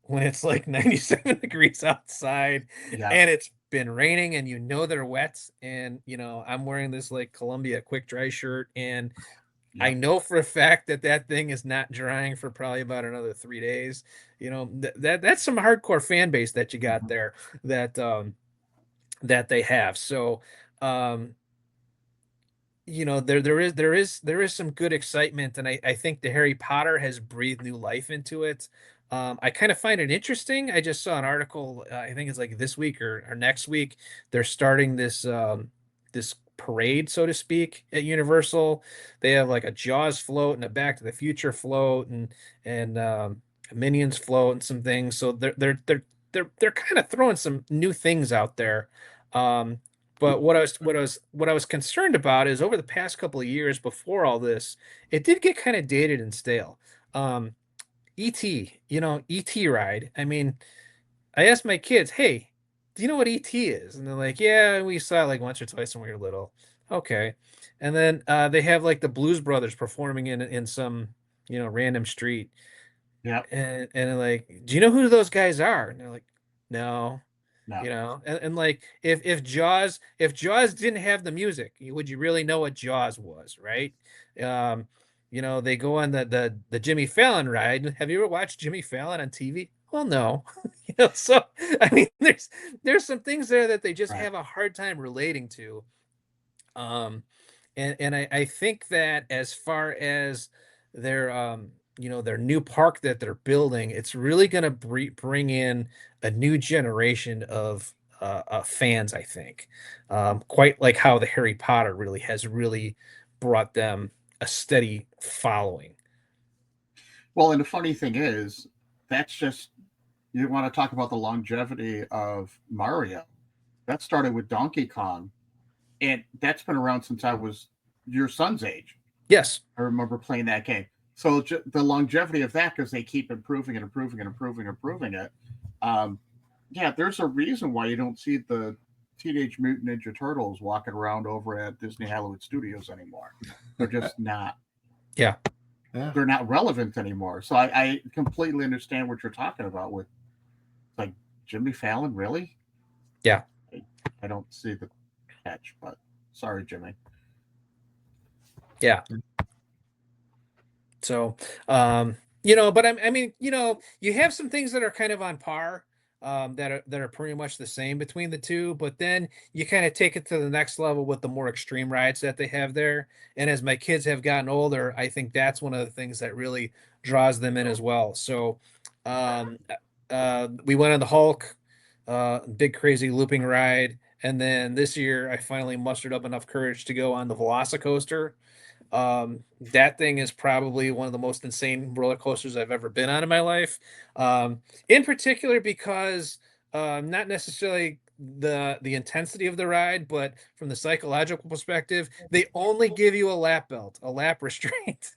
when it's like 97 degrees outside Yeah. and it's been raining and they're wet, and I'm wearing this like Columbia quick dry shirt, and I Yep. know for a fact that thing is not drying for probably about another 3 days. That's some hardcore fan base that you got Mhm. there that they have. So um there is some good excitement, and I think the Harry Potter has breathed new life into it. I kind of find it interesting. I just saw an article, I think it's like this week or next week, they're starting this parade, so to speak, at Universal. They have like a Jaws float and a Back to the Future float, and a Minions float and some things. So they're kind of throwing some new things out there. Um, but what I was concerned about is over the past couple of years before all this, it did get kind of dated and stale. Um, ET, ET ride. I mean, I asked my kids, "Hey, do you know what ET is?" And they're like, "Yeah, we saw it like once or twice when we were little." Okay. And then they have like the Blues Brothers performing in some random street, Yep. and they're like, "Do you know who those guys are?" And they're like, "No." No. And like if Jaws didn't have the music, would you really know what Jaws was, right? um they go on the Jimmy Fallon ride. Have you ever watched Jimmy Fallon on TV? Well, no. So I mean, there's some things there that they just Right. have a hard time relating to. um and I think that as far as their new park that they're building, it's really going to bring in a new generation of fans, I think. Quite like how the Harry Potter really has really brought them a steady following. Well, and the funny thing is, that's just you want to talk about the longevity of Mario. That started with Donkey Kong, and that's been around since I was your son's age. Yes. I remember playing that game. So the longevity of that, because they keep improving and improving and improving and improving it. Um, yeah, there's a reason why you don't see the Teenage Mutant Ninja Turtles walking around over at Disney Hollywood Studios anymore. They're just not. Yeah. Yeah. They're not relevant anymore. So I completely understand what you're talking about with like Jimmy Fallon. Really, Yeah. I, I don't see the catch. But sorry, Jimmy. Yeah. So, but I mean, you have some things that are kind of on par, that are pretty much the same between the two, but then you kind of take it to the next level with the more extreme rides that they have there. And as my kids have gotten older, I think that's one of the things that really draws them in as well. So, um, we went on the Hulk, big crazy looping ride, and then this year I finally mustered up enough courage to go on the Velocicoaster. That thing is probably one of the most insane roller coasters I've ever been on in my life. In particular because not necessarily the intensity of the ride, but from the psychological perspective, they only give you a lap belt, a lap restraint.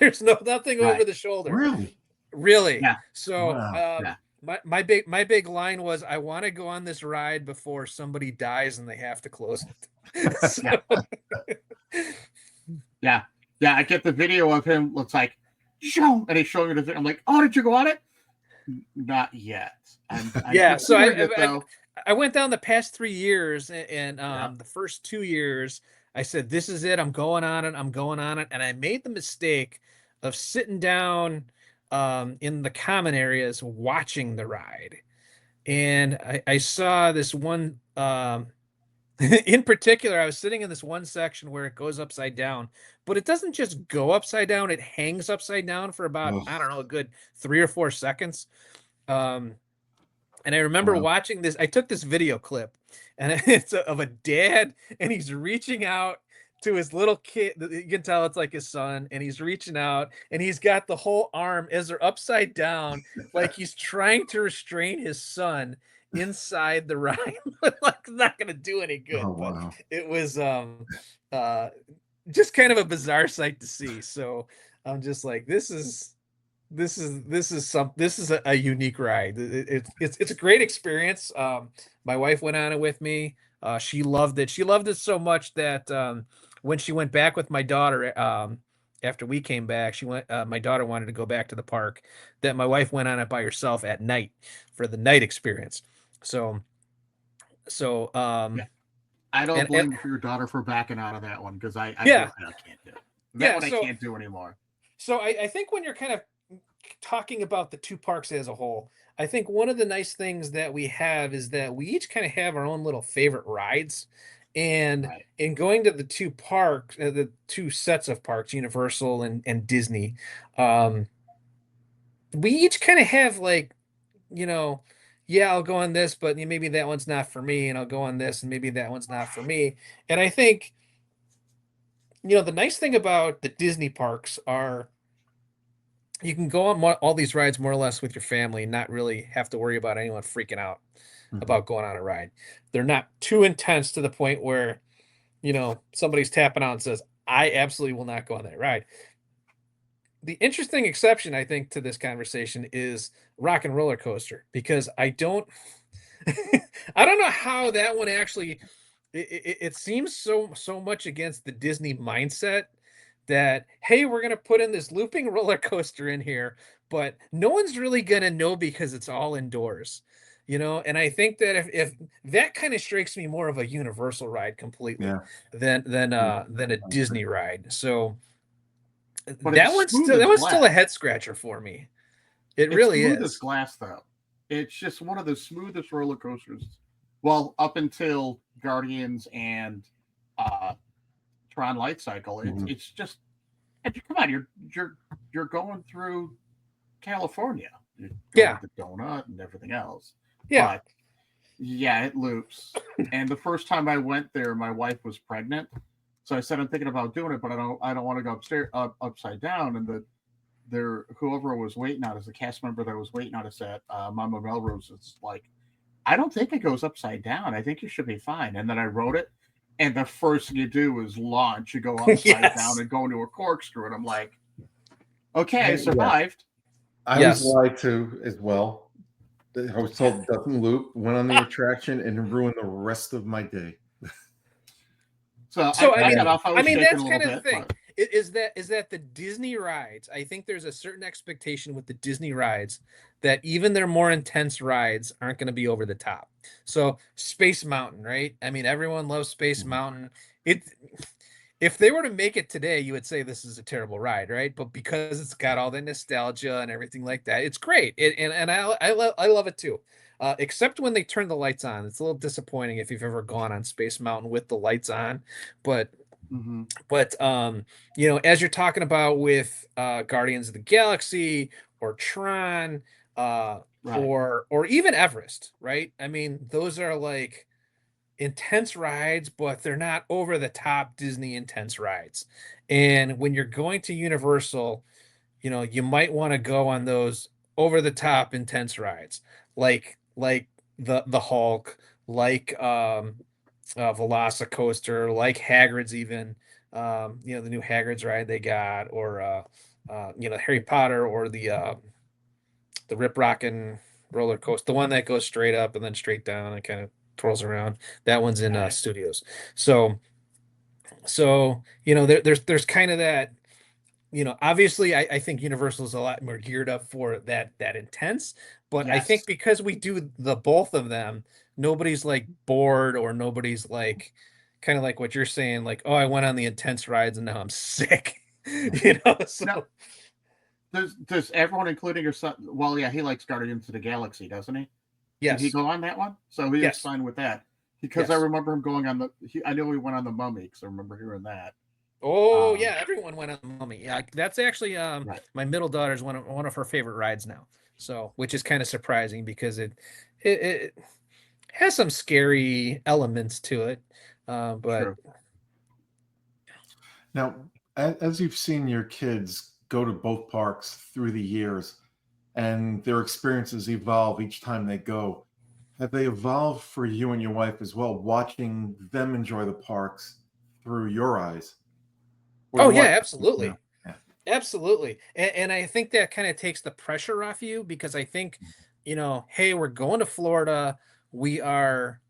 There's nothing over Right. the shoulder, Really? really. Yeah. So Wow. Yeah. my big line was, I want to go on this ride before somebody dies and they have to close it. Yeah. So Yeah. Yeah. I get the video of him. Looks like, show, and he's showing me the video. I'm like, oh, did you go on it? Not yet. I'm yeah, so considering it though. I went down the past 3 years, and Yeah. the first 2 years I said, this is it, I'm going on it, I'm going on it. And I made the mistake of sitting down in the common areas watching the ride. And I saw this one In particular, I was sitting in this one section where it goes upside down, but it doesn't just go upside down, it hangs upside down for about, Oh, I don't know, a good 3 or 4 seconds. Um, and I remember wow. watching this. I took this video clip, and it's of a dad, and he's reaching out to his little kid. You can tell it's like his son, and he's reaching out, and he's got the whole arm as they're upside down, like he's trying to restrain his son inside the ride. Like, it's not going to do any good, Oh, but wow. it was uh, just kind of a bizarre sight to see. So I'm just like, this is a unique ride. It's a great experience. My wife went on it with me. She loved it. She loved it so much that when she went back with my daughter, after we came back, she went. My daughter wanted to go back to the park. That my wife went on it by herself at night for the night experience. So so Yeah. I don't and blame your daughter for backing out of that one because I yeah, can't do. That yeah. one I can't do anymore. So I think when you're kind of talking about the two parks as a whole, I think one of the nice things that we have is that we each kind of have our own little favorite rides. And Right. in going to the two sets of parks, Universal and Disney, um, we each kind of have like, you know, yeah, I'll go on this, but maybe that one's not for me, and I'll go on this, and maybe that one's not for me. And I think, the nice thing about the Disney parks are you can go on all these rides more or less with your family and not really have to worry about anyone freaking out Mhm. about going on a ride. They're not too intense to the point where, somebody's tapping out and says, I absolutely will not go on that ride. The interesting exception, I think, to this conversation is Rock and Roller Coaster, because I don't I don't know how that one actually it seems so much against the Disney mindset that, hey, we're gonna put in this looping roller coaster in here, but no one's really gonna know because it's all indoors. And I think that if that kind of strikes me more of a Universal ride completely Yeah. than a Disney ride. So But it's smooth that as one's still a glass. head scratcher for me. It It's really smooth as is. glass, though. It's just one of the smoothest roller coasters. Well, up until Guardians and uh, Tron Light Cycle, Mhm. it's just come on, you're going through California. You're going Yeah. to Donut and everything else. Yeah. But yeah, it loops. And the first time I went there, my wife was pregnant, so I said I'm thinking about doing it, but I don't want to go upside down. And whoever was waiting on us, the cast member that was waiting on us at Mama Melrose, is like, I don't think it goes upside down. I think you should be fine. And then I wrote it, and the first thing you do is launch. You go upside down Yes. and go into a corkscrew, and I'm like, okay, I Yeah. survived. I was Yes. lied to as well. I was told it doesn't loop, went on the attraction, and ruined the rest of my day. So So I got And off. I was shaking that's a little kind of the bit, thing. but Is that the Disney rides? I think there's a certain expectation with the Disney rides that even their more intense rides aren't going to be over the top. So Space Mountain, right? I mean, everyone loves Space Mhm. Mountain. It If they were to make it today, you would say this is a terrible ride, right? But because it's got all the nostalgia and everything like that, it's great. And I love it too. Except when they turn the lights on, it's a little disappointing if you've ever gone on Space Mountain with the lights on. But mm-hmm. as you're talking about with Guardians of the Galaxy or Tron, Right. or even Everest, right? I mean, those are like intense rides, but they're not over the top Disney intense rides. And when you're going to Universal, you might want to go on those over the top intense rides, like the Hulk, like Velocicoaster, like Hagrid's even, the new Hagrid's ride they got, or Harry Potter, or the Rip Rockin' roller coaster, the one that goes straight up and then straight down and kind of twirls around. That one's in Right. studios. So there's kind of that. Obviously, I think Universal is a lot more geared up for that intense, but I think Yes. because we do the both of them, nobody's like bored, or nobody's like kind of like what you're saying, like, oh, I went on the intense rides and now I'm sick. Yeah. So Now, does everyone, including your son? Well, yeah, he likes Guardians of the Galaxy, doesn't he? Did he yes, go on that one? So he was yes, fine with that. because I Yes. remember him going on I know he went on the Mummy because I remember hearing that. Oh yeah, everyone went on the Mummy. Yeah, that's actually Right. my middle daughter's one of her favorite rides now. So, which is kind of surprising because it has some scary elements to it. But True. Now, as you've seen your kids go to both parks through the years and their experiences evolve each time they go, have they evolved for you and your wife as well, watching them enjoy the parks through your eyes? Or oh you yeah, watch, absolutely. yeah, Absolutely. And I think that kind of takes the pressure off you because I think, hey, we're going to Florida. We are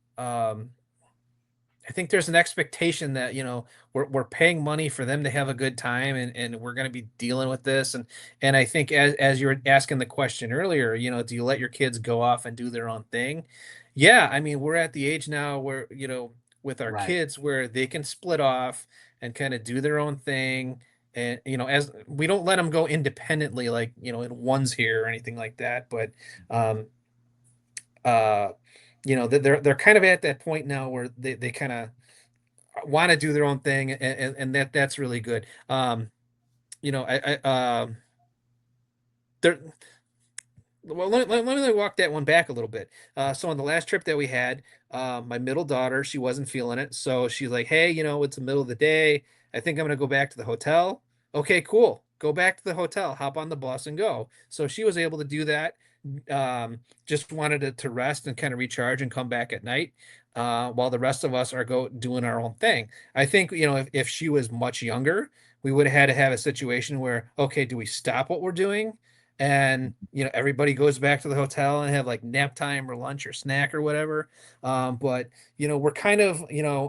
I think there's an expectation that, we're paying money for them to have a good time and we're going to be dealing with this. And I think as you were asking the question earlier, do you let your kids go off and do their own thing? Yeah. I mean, we're at the age now where, with our Right. kids where they can split off and kind of do their own thing. And, as we don't let them go independently, like, in one's here or anything like that. But, uh, they're kind of at that point now where they kind of want to do their own thing, and that's really good. There. Well, let me walk that one back a little bit. So on the last trip that we had, my middle daughter, she wasn't feeling it, so she's like, "Hey, it's the middle of the day. I think I'm gonna go back to the hotel." Okay, cool. Go back to the hotel. Hop on the bus and go. So she was able to do that. Just wanted to rest and kind of recharge and come back at night, while the rest of us are go doing our own thing. I think if she was much younger, we would have had to have a situation where, okay, do we stop what we're doing? And everybody goes back to the hotel and have like nap time or lunch or snack or whatever. But we're kind of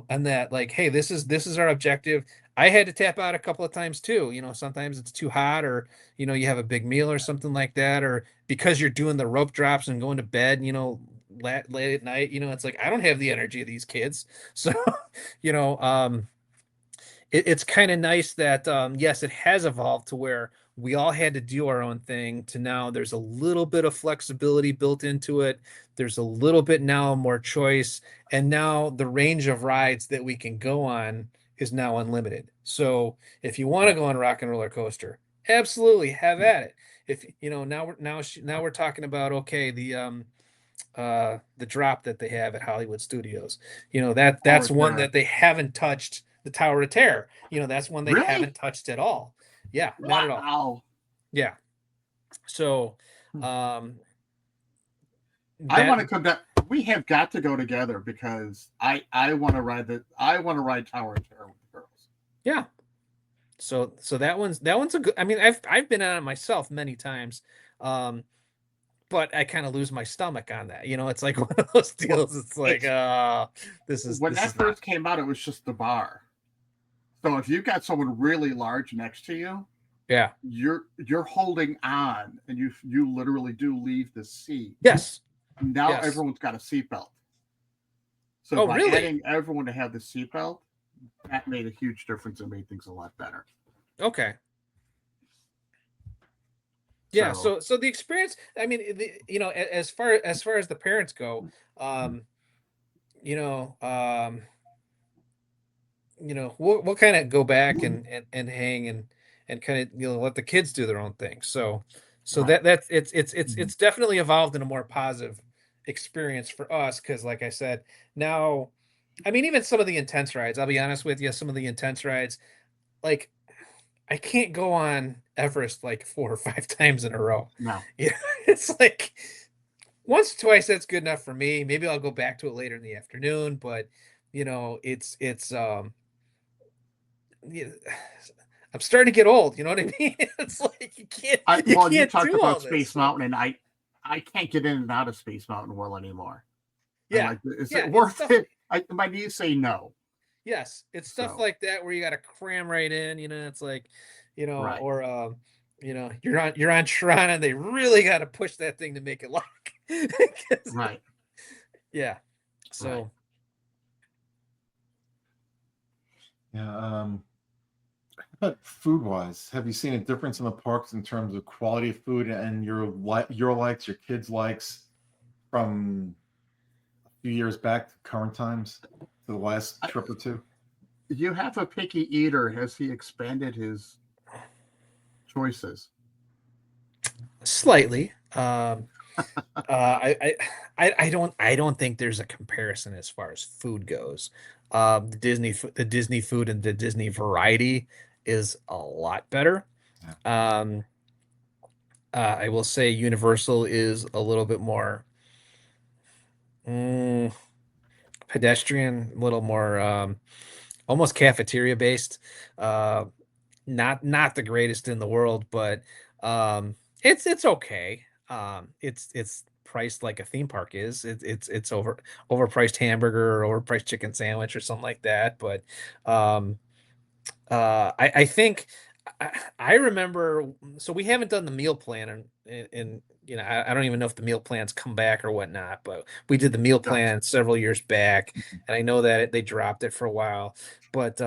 on that, like, hey, this is our objective. I had to tap out a couple of times too. Sometimes it's too hot, or you have a big meal or something like that, or because you're doing the rope drops and going to bed late at night. It's like I don't have the energy of these kids. So you know it's kind of nice that yes, it has evolved to where we all had to do our own thing, to now there's a little bit of flexibility built into it. There's a little bit now more choice, and now the range of rides that we can go on is now unlimited. So if you want to go on Rock and Roller Coaster, absolutely have at it. If now we're talking about, okay, the drop that they have at Hollywood Studios. That's Tower of one Terror. that they haven't touched. The Tower of Terror. That's one they Really? haven't touched at all. Yeah, not at all. Wow. Yeah. So Hmm. I that want to come back. We have got to go together because I want to ride Tower of Terror with the girls. yeah. So that one's a good. I mean, I've been on it myself many times. But I kind of lose my stomach on that. It's like one of those deals. It's like, When this that is not. first came out, it was just the bar. So if you've got someone really large next to you, Yeah. you're holding on, and you literally do leave the seat. Yes. Now Yes. everyone's got a seatbelt. So Oh, by really? adding everyone to have the seatbelt, that made a huge difference and made things a lot better. Okay. Yeah, So so the experience, I mean, as far as the parents go, um, you know, um, we'll kind of go back and hang and kind of let the kids do their own thing. So right. that's it's definitely evolved in a more positive experience for us because, like I said, now, I mean, even some of the intense rides, I'll be honest with you, some of the intense rides, like I can't go on Everest like 4 or 5 times in a row. No. Yeah, it's like once or twice that's good enough for me. Maybe I'll go back to it later in the afternoon, but it's yeah, I'm starting to get old, you know what I mean? It's like you Well, you can't talked do all about this. Space So, Mountain, and I can't get in and out of Space Mountain World anymore. I'm yeah. like, is Yeah, it it's worth stuff. it? My knees say no. Yes, it's stuff So like that where you got to cram right in, it's like, right, or you're on Tron and they really got to push that thing to make it lock. 'Cause- right, yeah. right. So, yeah. But food wise, have you seen a difference in the parks in terms of quality of food and your likes, your kids' likes from a few years back to current times, to the last trip or two? You have a picky eater. Has he expanded his choices? Slightly. I don't think there's a comparison as far as food goes. The Disney food and the Disney variety is a lot better. Um, I will say Universal is a little bit more mm, pedestrian, a little more almost cafeteria based. Uh, not the greatest in the world, but it's okay. It's priced like a theme park is. It's overpriced hamburger or overpriced chicken sandwich or something like that. But um, I think I remember. So we haven't done the meal plan, and you know I don't even know if the meal plans come back or whatnot. But we did the meal Gotcha. plan several years back, and I know that they dropped it for a while. But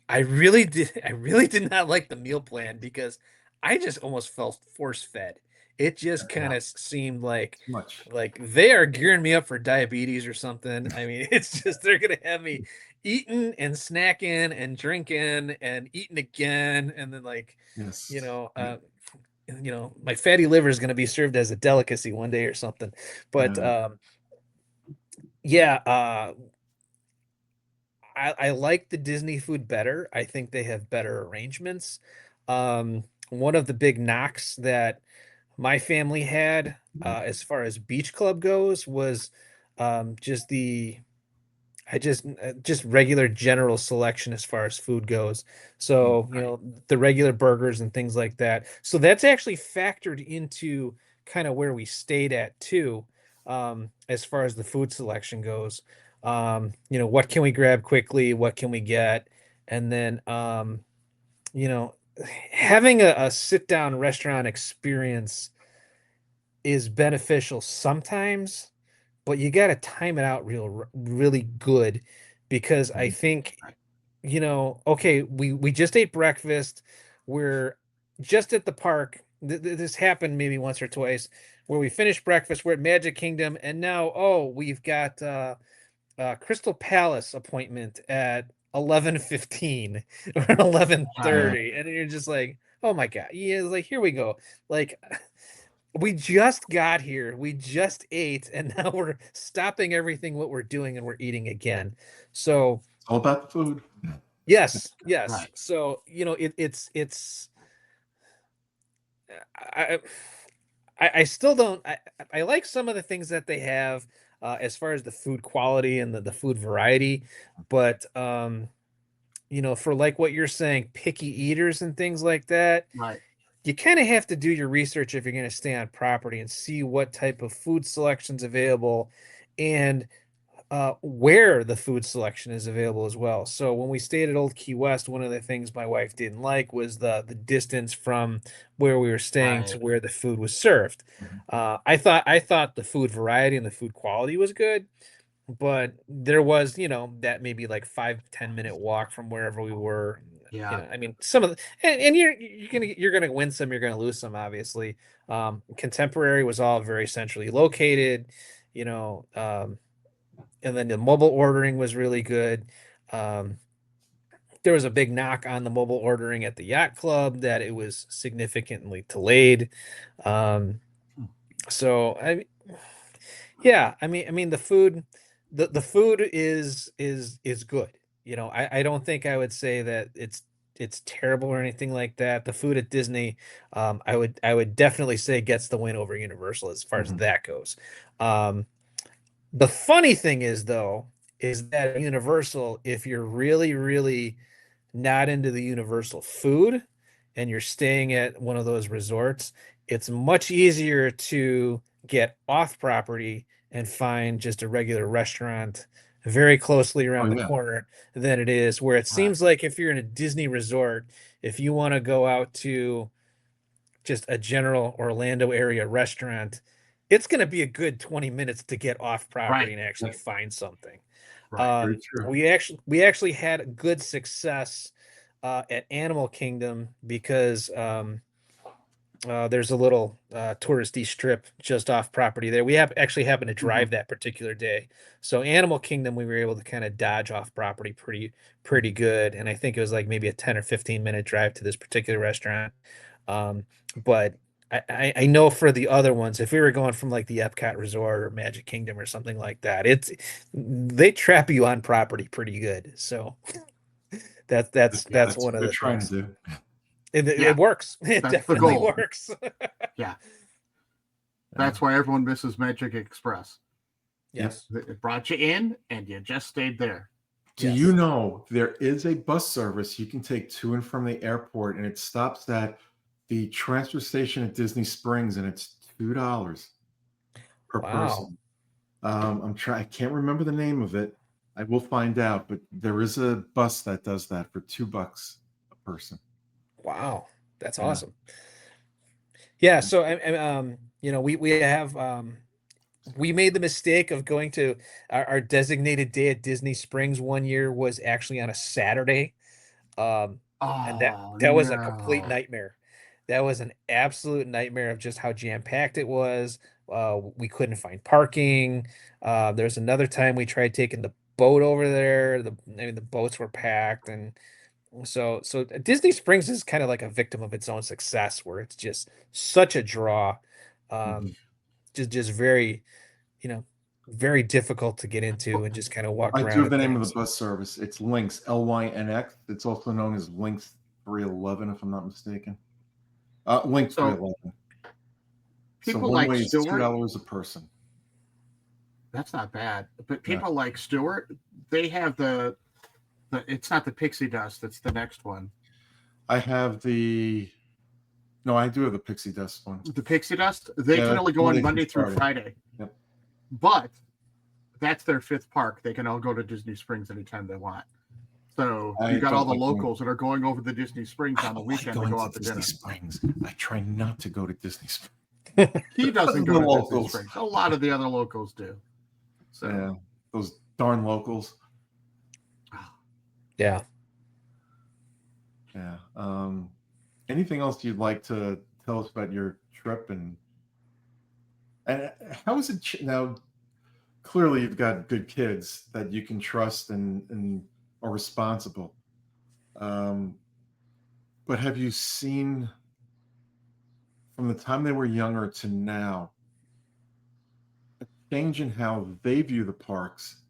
I really did not like the meal plan because I just almost felt force fed. It just Yeah. kind of seemed like Too much. they are gearing me up for diabetes or something. I mean, it's just they're gonna have me eating and snacking and drinking and eating again, and then Yes. my fatty liver is going to be served as a delicacy one day or something. But yeah, I like the Disney food better. I think they have better arrangements. One of the big knocks that my family had, as far as beach club goes, was just the just regular general selection as far as food goes. So, the regular burgers and things like that. So that's actually factored into kind of where we stayed at too, as far as the food selection goes. What can we grab quickly? What can we get? And then, you know, having a sit down restaurant experience is beneficial sometimes, but you got to time it out really good because I think okay, we just ate breakfast. We're just at the park. This happened maybe once or twice where we finished breakfast. We're at Magic Kingdom, and now we've got Crystal Palace appointment at 11:15 or 11:30, and you're just like, oh my god, yeah, like here we go, like. We just got here. We just ate, and now we're stopping everything what we're doing and we're eating again. So It's all about the food. yes. Right. So it's I I still don't I like some of the things that they have as far as the food quality and the food variety, but for like what you're saying, picky eaters and things like that, Right. you kind of have to do your research if you're going to stay on property and see what type of food selections available and where the food selection is available as well. So when we stayed at Old Key West, one of the things my wife didn't like was the distance from where we were staying to Right. where the food was served. I thought the food variety and the food quality was good, but there was that maybe like 5-10 minute walk from wherever we were. Yeah. I mean, some of the and you're gonna win some, you're gonna lose some, obviously. Contemporary was all very centrally located, you know um, and then the mobile ordering was really good. um, there was a big knock on the mobile ordering at the yacht club that it was significantly delayed. um, so I mean the food is good. I don't think I would say that it's terrible or anything like that. The food at Disney, I would definitely say gets the win over Universal as far as that goes. Um, the funny thing is though, is that Universal, if you're really, really not into the Universal food and you're staying at one of those resorts, it's much easier to get off property and find just a regular restaurant very closely Oh around the yeah. corner than it is where it Right. seems like if you're in a Disney resort, if you want to go out to just a general Orlando area restaurant, it's going to be a good 20 minutes to get off property Right. and actually find something. Right. Very true. We actually had good success at Animal Kingdom because there's a little touristy strip just off property there. We have actually happened to drive that particular day. So Animal Kingdom, we were able to kind of dodge off property pretty good. And I think it was like maybe a 10 or 15-minute drive to this particular restaurant. But I know for the other ones, if we were going from like the Epcot Resort or Magic Kingdom or something like that, they trap you on property pretty good. So that's one what of they're the trying things. to do. It works. It That's the definitely goal. works. Yeah. That's why everyone misses Magic Express. Yes. It brought you in and you just stayed there. Do you know there is a bus service you can take to and from the airport, and it stops at the transfer station at Disney Springs, and it's $2 per person. I can't remember the name of it. I will find out, but there is a bus that does that for $2 a person. Wow, that's Yeah. awesome. Yeah, so we have we made the mistake of going to our designated day at Disney Springs one year was actually on a Saturday. And that was a complete nightmare. That was an absolute nightmare of just how jam-packed it was. We couldn't find parking. There's another time we tried taking the boat over there. The boats were packed, and so Disney Springs is kind of like a victim of its own success, where it's just such a draw. Just very, very difficult to get into and just kind of walk I around. do have the name of the bus service. It's Lynx, Lynx. It's also known as Lynx 311, if I'm not mistaken. Lynx 311. People so one like way is Stewart. $2 a person. That's not bad. But people like Stewart, they have the it's not the pixie dust. It's the next one. I have the. No, I do have the pixie dust one. The pixie dust. They can only go on Monday through Friday. Yep. But that's their fifth park. They can all go to Disney Springs anytime they want. So you got all the locals that are going over to Disney Springs on the weekend to go out to Disney dinner. Springs. I try not to go to Disney Springs. He doesn't go to Disney Springs. A lot of the other locals do. So yeah, those darn locals. Yeah. Yeah. Anything else you'd like to tell us about your trip and how is it now? Clearly, you've got good kids that you can trust and are responsible. But have you seen from the time they were younger to now a change in how they view the parks?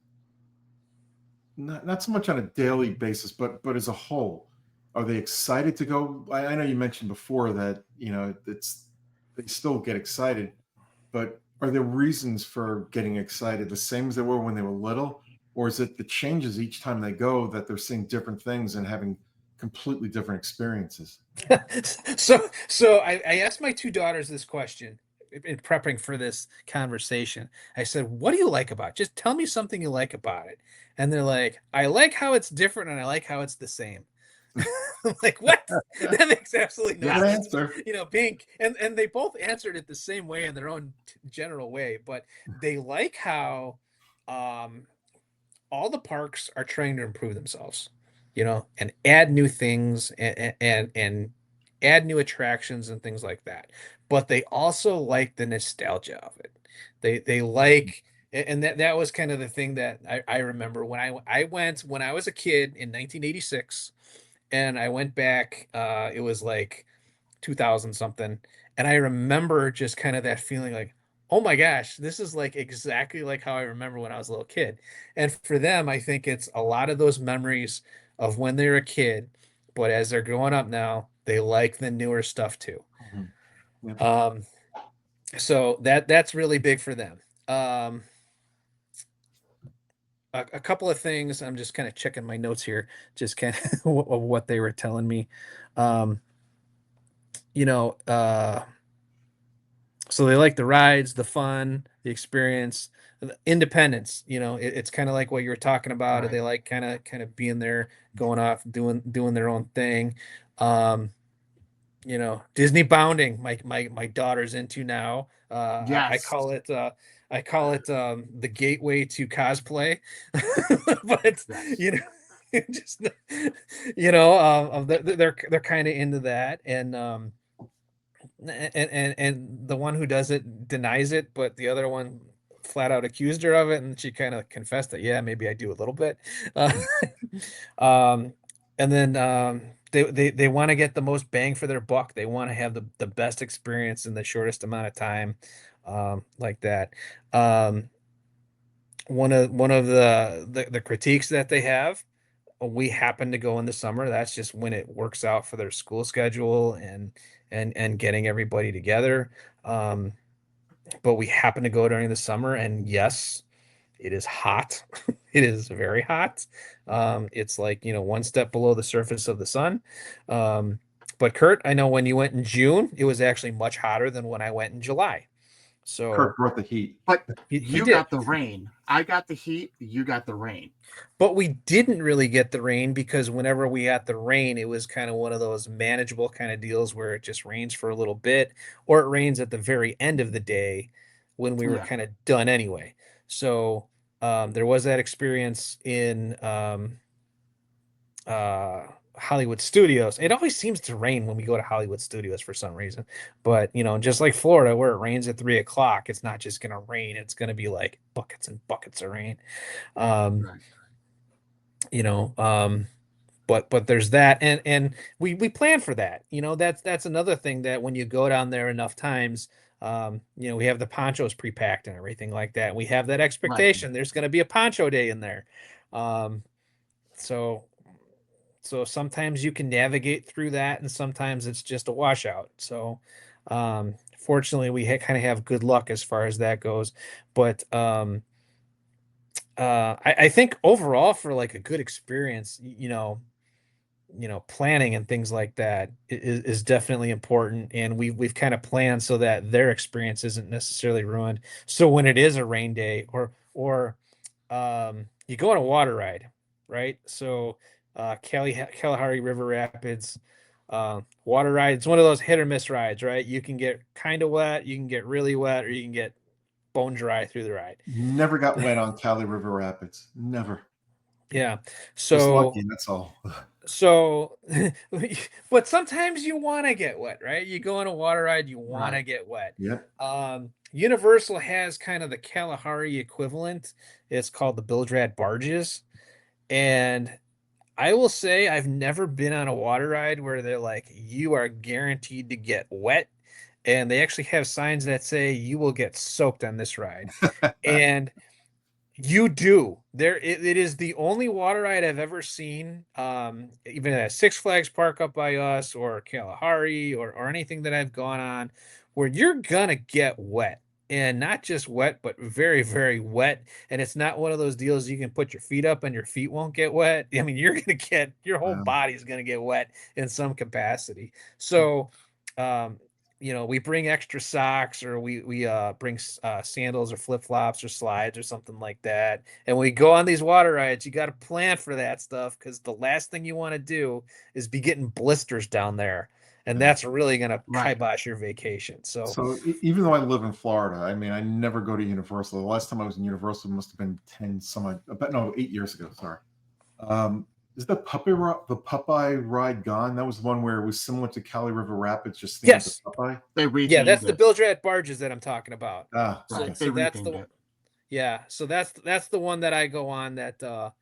Not so much on a daily basis, but as a whole. Are they excited to go? I know you mentioned before that they still get excited, but are there reasons for getting excited the same as they were when they were little, or is it the changes each time they go that they're seeing different things and having completely different experiences? So I asked my two daughters this question in prepping for this conversation. I said, "What do you like about it? Just tell me something you like about it." And they're like, "I like how it's different, and I like how it's the same." I'm like, what? That makes absolutely no sense. Answer. Pink, and they both answered it the same way in their own general way, but they like how all the parks are trying to improve themselves, and add new things and add new attractions and things like that. But they also like the nostalgia of it. They like, and that was kind of the thing that I remember when I went when I was a kid in 1986. And I went back, it was like 2000 something. And I remember just kind of that feeling like, oh my gosh, this is like exactly like how I remember when I was a little kid. And for them, I think it's a lot of those memories of when they're a kid, but as they're growing up now, they like the newer stuff too. Mm-hmm. So that's really big for them. A couple of things. I'm just kind of checking my notes here, just kind of of what they were telling me. So they like the rides, the fun, the experience, the independence. It's kind of like what you were talking about. Right. They like kind of being there, going off, doing their own thing. Disney bounding. My daughter's into now. Yes. I call it the gateway to cosplay. But just they're kind of into that, and and the one who does it denies it, but the other one flat out accused her of it, and she kind of confessed that, yeah, maybe I do a little bit. Uh, um, and then they want to get the most bang for their buck. They want to have the best experience in the shortest amount of time, like that. Um, one of the critiques that they have, we happen to go in the summer. That's just when it works out for their school schedule and getting everybody together. Um, but we happen to go during the summer, and yes, it is hot. It is very hot. It's like, one step below the surface of the sun. But Kurt, I know when you went in June, it was actually much hotter than when I went in July. So Kurt brought the heat. But he you did. got the rain. I got the heat. You got the rain. But we didn't really get the rain because whenever we got the rain, it was kind of one of those manageable kind of deals where it just rains for a little bit, or it rains at the very end of the day when we were Yeah. kind of done anyway. So there was that experience in Hollywood Studios. It always seems to rain when we go to Hollywood Studios for some reason. But, just like Florida, where it rains at 3 o'clock, it's not just going to rain. It's going to be like buckets and buckets of rain. Right. You know, but there's that, and we plan for that. That's another thing, that when you go down there enough times, we have the ponchos pre-packed and everything like that. We have that expectation there's going to be a poncho day in there. So sometimes you can navigate through that, and sometimes it's just a washout. So fortunately, we kind of have good luck as far as that goes. But I think overall, for like a good experience, planning and things like that is definitely important, and we've kind of planned so that their experience isn't necessarily ruined. So when it is a rain day, or you go on a water ride, right? So Kalahari River Rapids water ride, it's one of those hit or miss rides, right? You can get kind of wet, you can get really wet, or you can get bone dry through the ride. Never got wet on Cali River Rapids. Never. Yeah. Just So lucky, that's all. So, but sometimes you want to get wet, right? You go on a water ride, you want to Right. get wet. Yep. Universal has kind of the Kalahari equivalent. It's called the Bilgerat barges. And I will say I've never been on a water ride where they're like, you are guaranteed to get wet. And they actually have signs that say you will get soaked on this ride. And you do. It is the only water ride I've ever seen, even at Six Flags Park up by us, or Kalahari, or anything that I've gone on, where you're gonna get wet. And not just wet, but very, very wet. And it's not one of those deals you can put your feet up and your feet won't get wet. I mean, you're gonna get, your whole Wow. body's gonna get wet in some capacity. So we bring extra socks, or we bring sandals or flip-flops or slides or something like that. And when we go on these water rides, you got to plan for that stuff, because the last thing you want to do is be getting blisters down there, and that's really going to kibosh your vacation. So even though I live in Florida, I mean, I never go to Universal. The last time I was in Universal must have been 8 years ago. Sorry. Is the Popeye ride gone? That was the one where it was similar to Cali River Rapids, just themed Yes. to Popeye. They rethemed Yeah, that's it. the Bilgerat barges that I'm talking about. Ah, So, okay. They that's rethemed it. yeah. So that's the one that I go on. That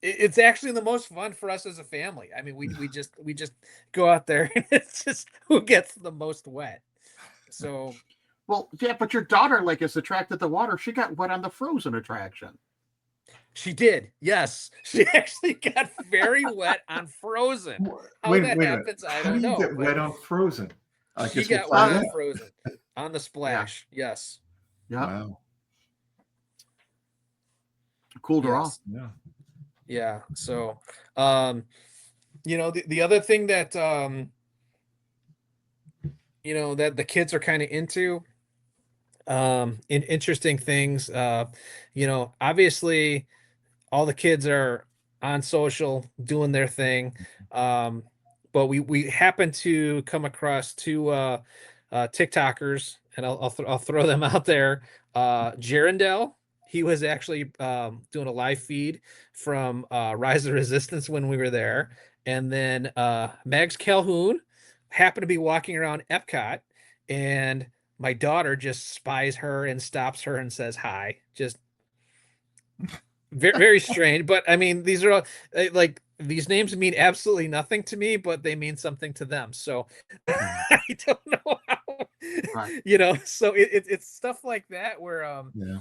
it's actually the most fun for us as a family. I mean, we just go out there, and it's just who gets the most wet. So Well, yeah, but your daughter is attracted to water. She got wet on the Frozen attraction. she did. Yes, she actually got very wet on Frozen. How Wait that a minute. happens, I How don't do you know. get but wet on Frozen? I she guess we'll got find wet on out. Frozen on the splash. Yes. Yeah. Wow. Cooled her Yes. off. Yeah. Yeah. So, the other thing that that the kids are kind of into, interesting things. Obviously, all the kids are on social doing their thing, but we happen to come across two TikTokers, and I'll throw them out there. Jarendell, he was actually doing a live feed from Rise of Resistance when we were there, and then Mags Calhoun, happen to be walking around Epcot, and my daughter just spies her and stops her and says hi. Just very, very strange. But I mean, these are all, like, these names mean absolutely nothing to me, but they mean something to them. So I don't know how, Right. so it's stuff like that where, Yeah.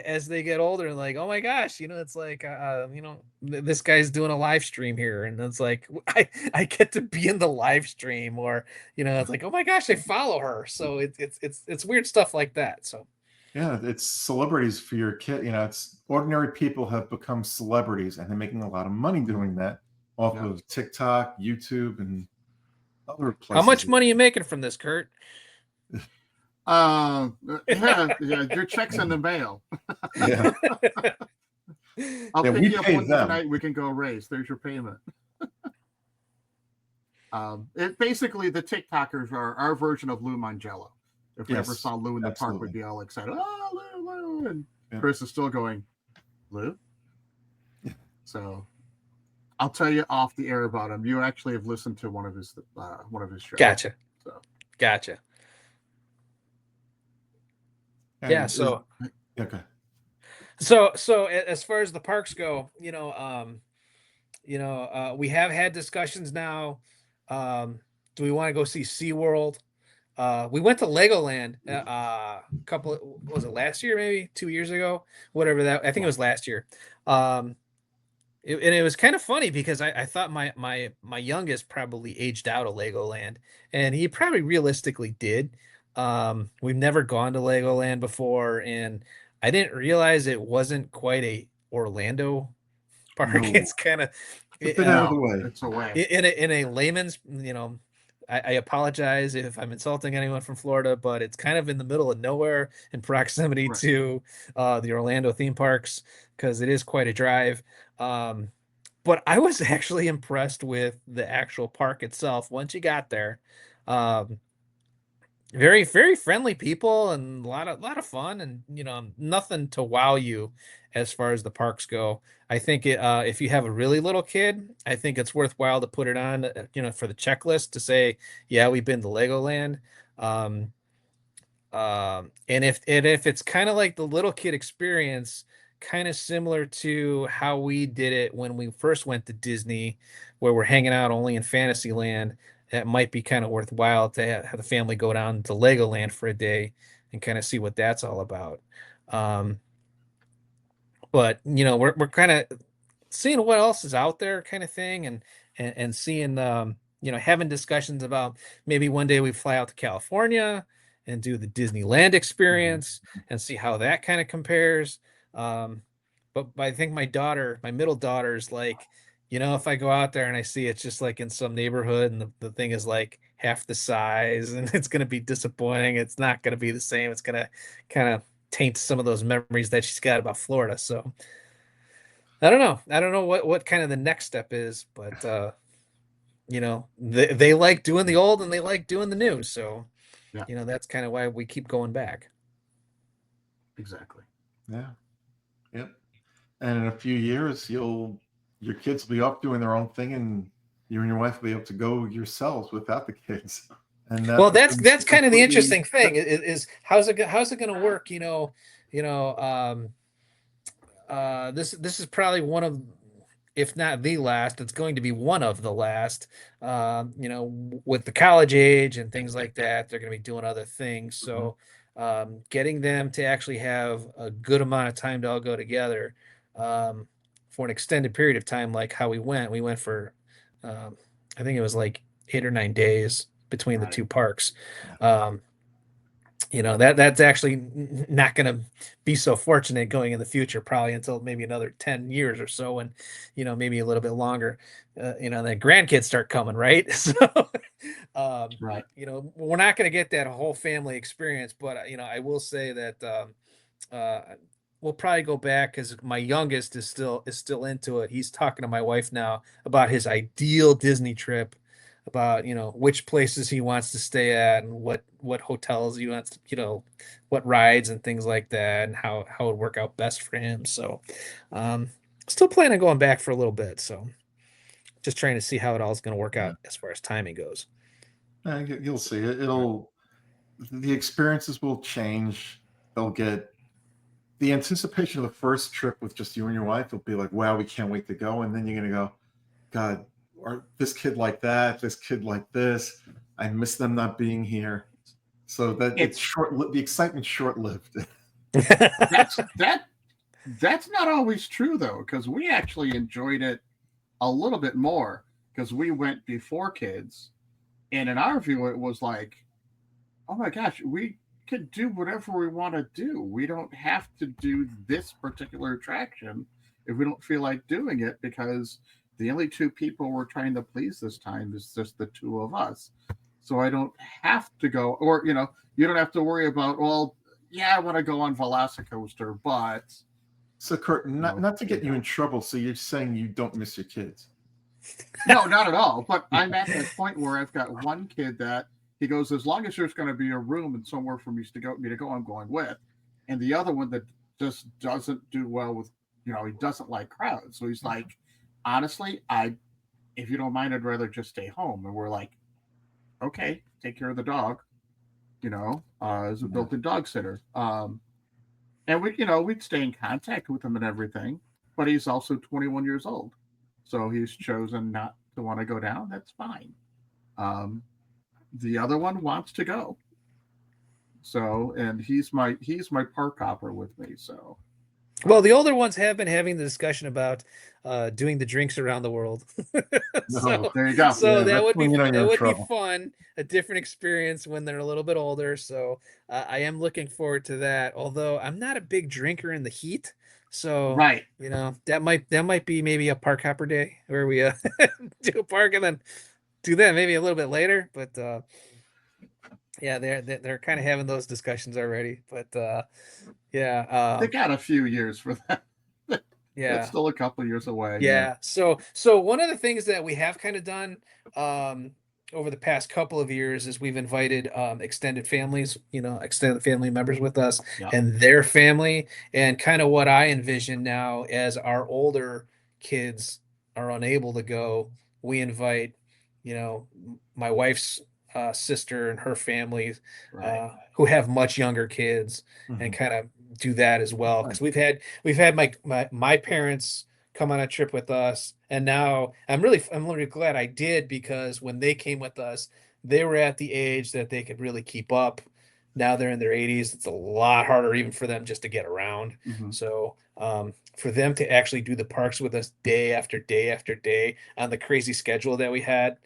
as they get older, like, oh my gosh, it's like, this guy's doing a live stream here, and it's like, I get to be in the live stream, or, it's like, oh my gosh, I follow her. So it's weird stuff like that. So Yeah, it's celebrities for your kid. It's ordinary people have become celebrities, and they're making a lot of money doing that off Yeah. of TikTok, YouTube, and other places. how much money are you making from this, Kurt? Yeah, your check's in the mail. Yeah. I'll Yeah, pick we you up pay one them. night. We can go race. There's your payment. It basically, the TikTokers are our version of Lou Mangello. If we ever Yes, saw Lou in the park, absolutely. we'd be all excited. Oh, Lou, and Yeah. Chris is still going, Lou. So I'll tell you off the air about him. You actually have listened to one of his shows. Gotcha. So. Gotcha. And Yeah. So okay. So as far as the parks go, we have had discussions now. Do we want to go see SeaWorld? We went to Legoland was it last year, maybe 2 years ago, whatever that, I think it was last year. And it was kind of funny because I thought my youngest probably aged out of Legoland, and he probably realistically did. We've never gone to Legoland before, and I didn't realize it wasn't quite a Orlando park. No. It's kind of It's a bit out of the way. It's away. in a layman's, I apologize if I'm insulting anyone from Florida, but it's kind of in the middle of nowhere in proximity Right. to the Orlando theme parks, because it is quite a drive. But I was actually impressed with the actual park itself once you got there. Very, very friendly people, and a lot of fun, and nothing to wow you as far as the parks go. I think if you have a really little kid, I think it's worthwhile to put it on, for the checklist to say, yeah, we've been to Legoland. And if it's kind of like the little kid experience, kind of similar to how we did it when we first went to Disney, where we're hanging out only in Fantasyland, that might be kind of worthwhile to have the family go down to Legoland for a day and kind of see what that's all about. But we're kind of seeing what else is out there, kind of thing, and seeing, having discussions about maybe one day we fly out to California and do the Disneyland experience and see how that kind of compares. But I think my middle daughter's like, if I go out there and I see it's just like in some neighborhood, and the thing is like half the size, and it's going to be disappointing. It's not going to be the same. It's going to kind of taint some of those memories that she's got about Florida. So I don't know. I don't know what kind of the next step is, but they like doing the old and they like doing the new. So, Yeah. that's kind of why we keep going back. Exactly. Yeah. Yep. And in a few years, your kids will be up doing their own thing, and you and your wife will be able to go yourselves without the kids. And Well, that's kind of the interesting thing is how's it going to work? This is probably one of, if not the last, it's going to be one of the last. With the college age and things like that, they're going to be doing other things. So, getting them to actually have a good amount of time to all go together, for an extended period of time, like how we went for, I think it was like 8 or 9 days between the Right. two parks. That's actually not going to be so fortunate going in the future, probably until maybe another 10 years or so, and maybe a little bit longer, the grandkids start coming, right? So Right. we're not going to get that whole family experience, but I will say that we'll probably go back, because my youngest is still into it. He's talking to my wife now about his ideal Disney trip, about which places he wants to stay at, and what hotels he wants to, what rides and things like that, and how it would work out best for him. So still planning on going back for a little bit, so just trying to see how it all is going to work out as far as timing goes. You'll see it. The experiences will change. They'll get the anticipation of the first trip with just you and your wife will be like, wow, we can't wait to go. And then you're going to go, God, or this kid like that, this kid like this. I miss them not being here. So that it's short. The excitement's short lived. That's not always true though, because we actually enjoyed it a little bit more because we went before kids, and in our view, it was like, oh my gosh, we could do whatever we want to do. We don't have to do this particular attraction if we don't feel like doing it, because the only two people we're trying to please this time is just the two of us. So I don't have to go, or you don't have to worry about, well, yeah, I want to go on Velocicoaster, but so Kurt, not to get you in trouble. So you're saying you don't miss your kids? No, not at all. But I'm at that point where I've got one kid that he goes, as long as there's going to be a room and somewhere for me to go, I'm going with. And the other one that just doesn't do well with, he doesn't like crowds. So he's like, honestly, if you don't mind, I'd rather just stay home. And we're like, okay, take care of the dog, as a built-in dog sitter. And we'd stay in contact with him and everything, but he's also 21 years old. So he's chosen not to want to go down. That's fine. The other one wants to go. So, and he's my park hopper with me. So, well, the older ones have been having the discussion about doing the drinks around the world. So there you go. So that would be fun, a different experience when they're a little bit older. So I am looking forward to that. Although I'm not a big drinker in the heat. So right, that might be maybe a park hopper day where we do a park and then do that maybe a little bit later. But yeah, they're kind of having those discussions already. But yeah, they got a few years for that. Yeah, that's still a couple of years away. Yeah. So one of the things that we have kind of done over the past couple of years is we've invited extended families, extended family members with us and their family, and kind of what I envision now as our older kids are unable to go, we invite, my wife's sister and her family who have much younger kids and kind of do that as well, because we've had my parents come on a trip with us, and now I'm really glad I did, because when they came with us, they were at the age that they could really keep up. Now they're in their 80s. It's a lot harder even for them just to get around. So for them to actually do the parks with us day after day after day on the crazy schedule that we had,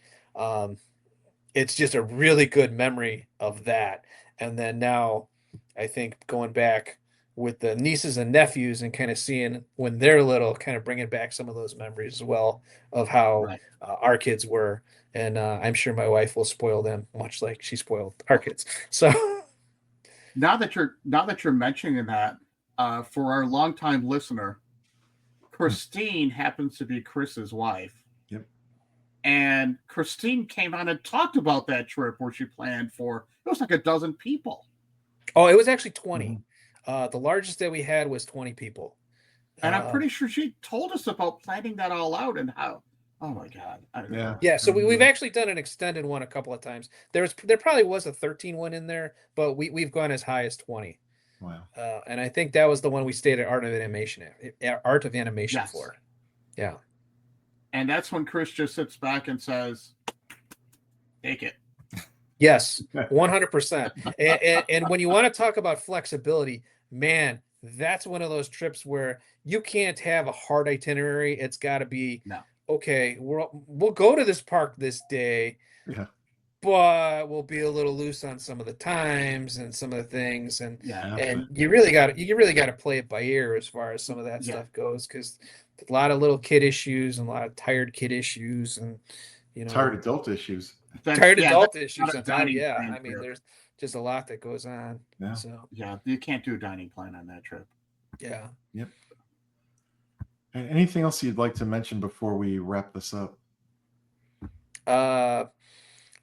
it's just a really good memory of that. And then now I think going back with the nieces and nephews and kind of seeing when they're little, kind of bringing back some of those memories as well of how our kids were. And I'm sure my wife will spoil them much like she spoiled our kids. So now that you're mentioning that, for our longtime listener, Christine happens to be Chris's wife. Yep. And Christine came on and talked about that trip where she planned for, it was like a dozen people. Oh, it was actually 20. The largest that we had was 20 people. And I'm pretty sure she told us about planning that all out and how, oh my God. Yeah. So we've actually done an extended one a couple of times. There probably was a 13 one in there, but we've gone as high as 20. Wow. And I think that was the one we stayed at Art of Animation for. Yeah. And that's when Chris just sits back and says, take it. Yes, 100%. And when you want to talk about flexibility, man, that's one of those trips where you can't have a hard itinerary. It's got to be, okay, we'll go to this park this day, but we'll be a little loose on some of the times and some of the things. And you really got to play it by ear as far as some of that stuff goes, because a lot of little kid issues and a lot of tired kid issues and tired adult issues. Adult issues. I mean, there's just a lot that goes on. Yeah. So you can't do a dining plan on that trip. Yeah. Yep. And anything else you'd like to mention before we wrap this up?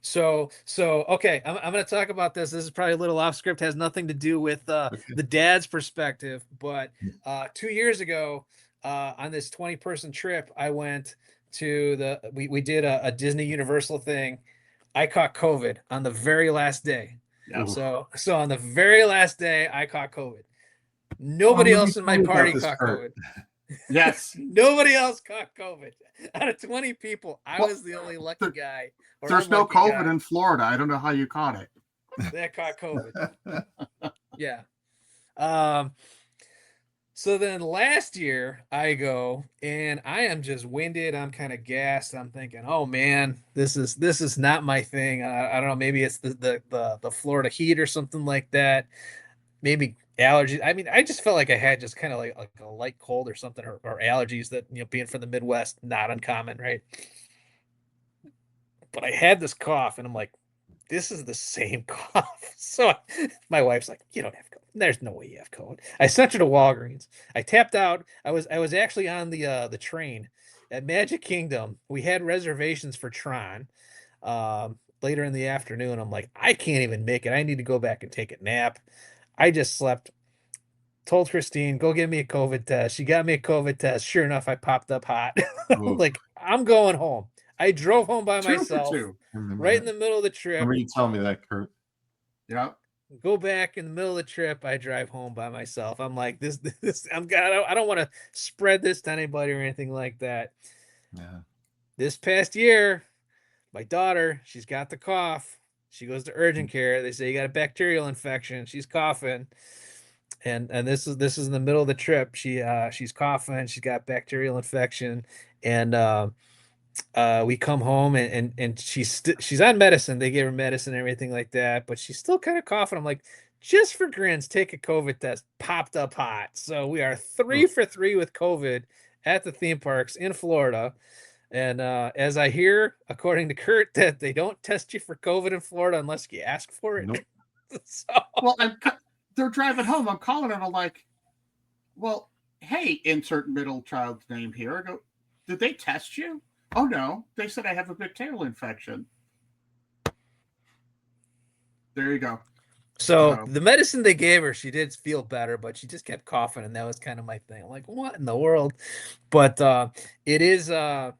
So okay, I'm going to talk about this. This is probably a little off script, has nothing to do with the dad's perspective, but 2 years ago, on this 20-person trip, I went to we did a Disney Universal thing. I caught COVID on the very last day. Yes. So on the very last day, I caught COVID. Oh, Nobody maybe else in my tell me about party this, caught Kurt. COVID. Yes. Nobody else caught COVID. Out of 20 people, I Well, was the only lucky guy. Or There's no unlucky COVID guy in Florida. I don't know how you caught it. that caught COVID. Yeah. So then last year I go and I am just winded. I'm kind of gassed. I'm thinking, oh man, this is not my thing. I don't know. Maybe it's the Florida heat or something like that. Maybe allergies. I mean, I just felt like I had just kind of like a light cold or something, or allergies that, being from the Midwest, not uncommon, right? But I had this cough, and I'm like, this is the same cough. So my wife's like, you don't have COVID. There's no way you have COVID. I sent her to Walgreens. I tapped out. I was actually on the train at Magic Kingdom. We had reservations for Tron later in the afternoon. I'm like, I can't even make it. I need to go back and take a nap. I just slept. Told Christine, go get me a COVID test. She got me a COVID test. Sure enough, I popped up hot. Oof. Like, I'm going home. I drove home by 2 for myself 2. I remember right that. in the middle of the trip. Remember you telling me that, Kurt? Yeah. Go back in the middle of the trip. I drive home by myself. I'm like, this, I don't want to spread this to anybody or anything like that. Yeah. This past year, my daughter, she's got the cough. She goes to urgent care. They say you got a bacterial infection. She's coughing. And this is in the middle of the trip. She's coughing. She's got bacterial infection, and we come home and she's on medicine. They gave her medicine and everything like that, but she's still kind of coughing. I'm like, just for grins, take a COVID test. Popped up hot. So we are 3 for 3 with COVID at the theme parks in Florida. And as I hear, according to Kurt, that they don't test you for COVID in Florida unless you ask for it. Nope. So Well, they're driving home. I'm calling and I'm like, well, hey, insert middle child's name here. I go, did they test you? Oh, no. They said I have a bacterial infection. There you go. So the medicine they gave her, she did feel better, but she just kept coughing, and that was kind of my thing. I'm like, what in the world? But it is, I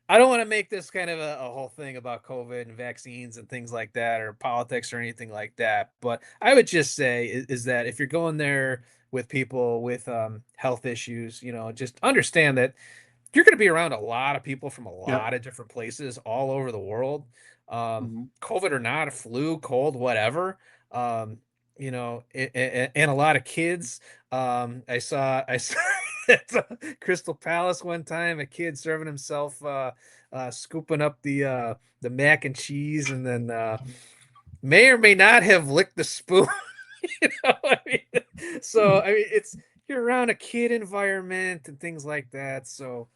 don't want to make this kind of a whole thing about COVID and vaccines and things like that, or politics or anything like that. But I would just say is that if you're going there with people with health issues, just understand that you're going to be around a lot of people from a lot of different places all over the world. COVID or not, flu, cold, whatever. And a lot of kids. I saw at Crystal Palace one time, a kid serving himself, scooping up the mac and cheese, and then may or may not have licked the spoon. I mean, so I mean, you're around a kid environment and things like that. So,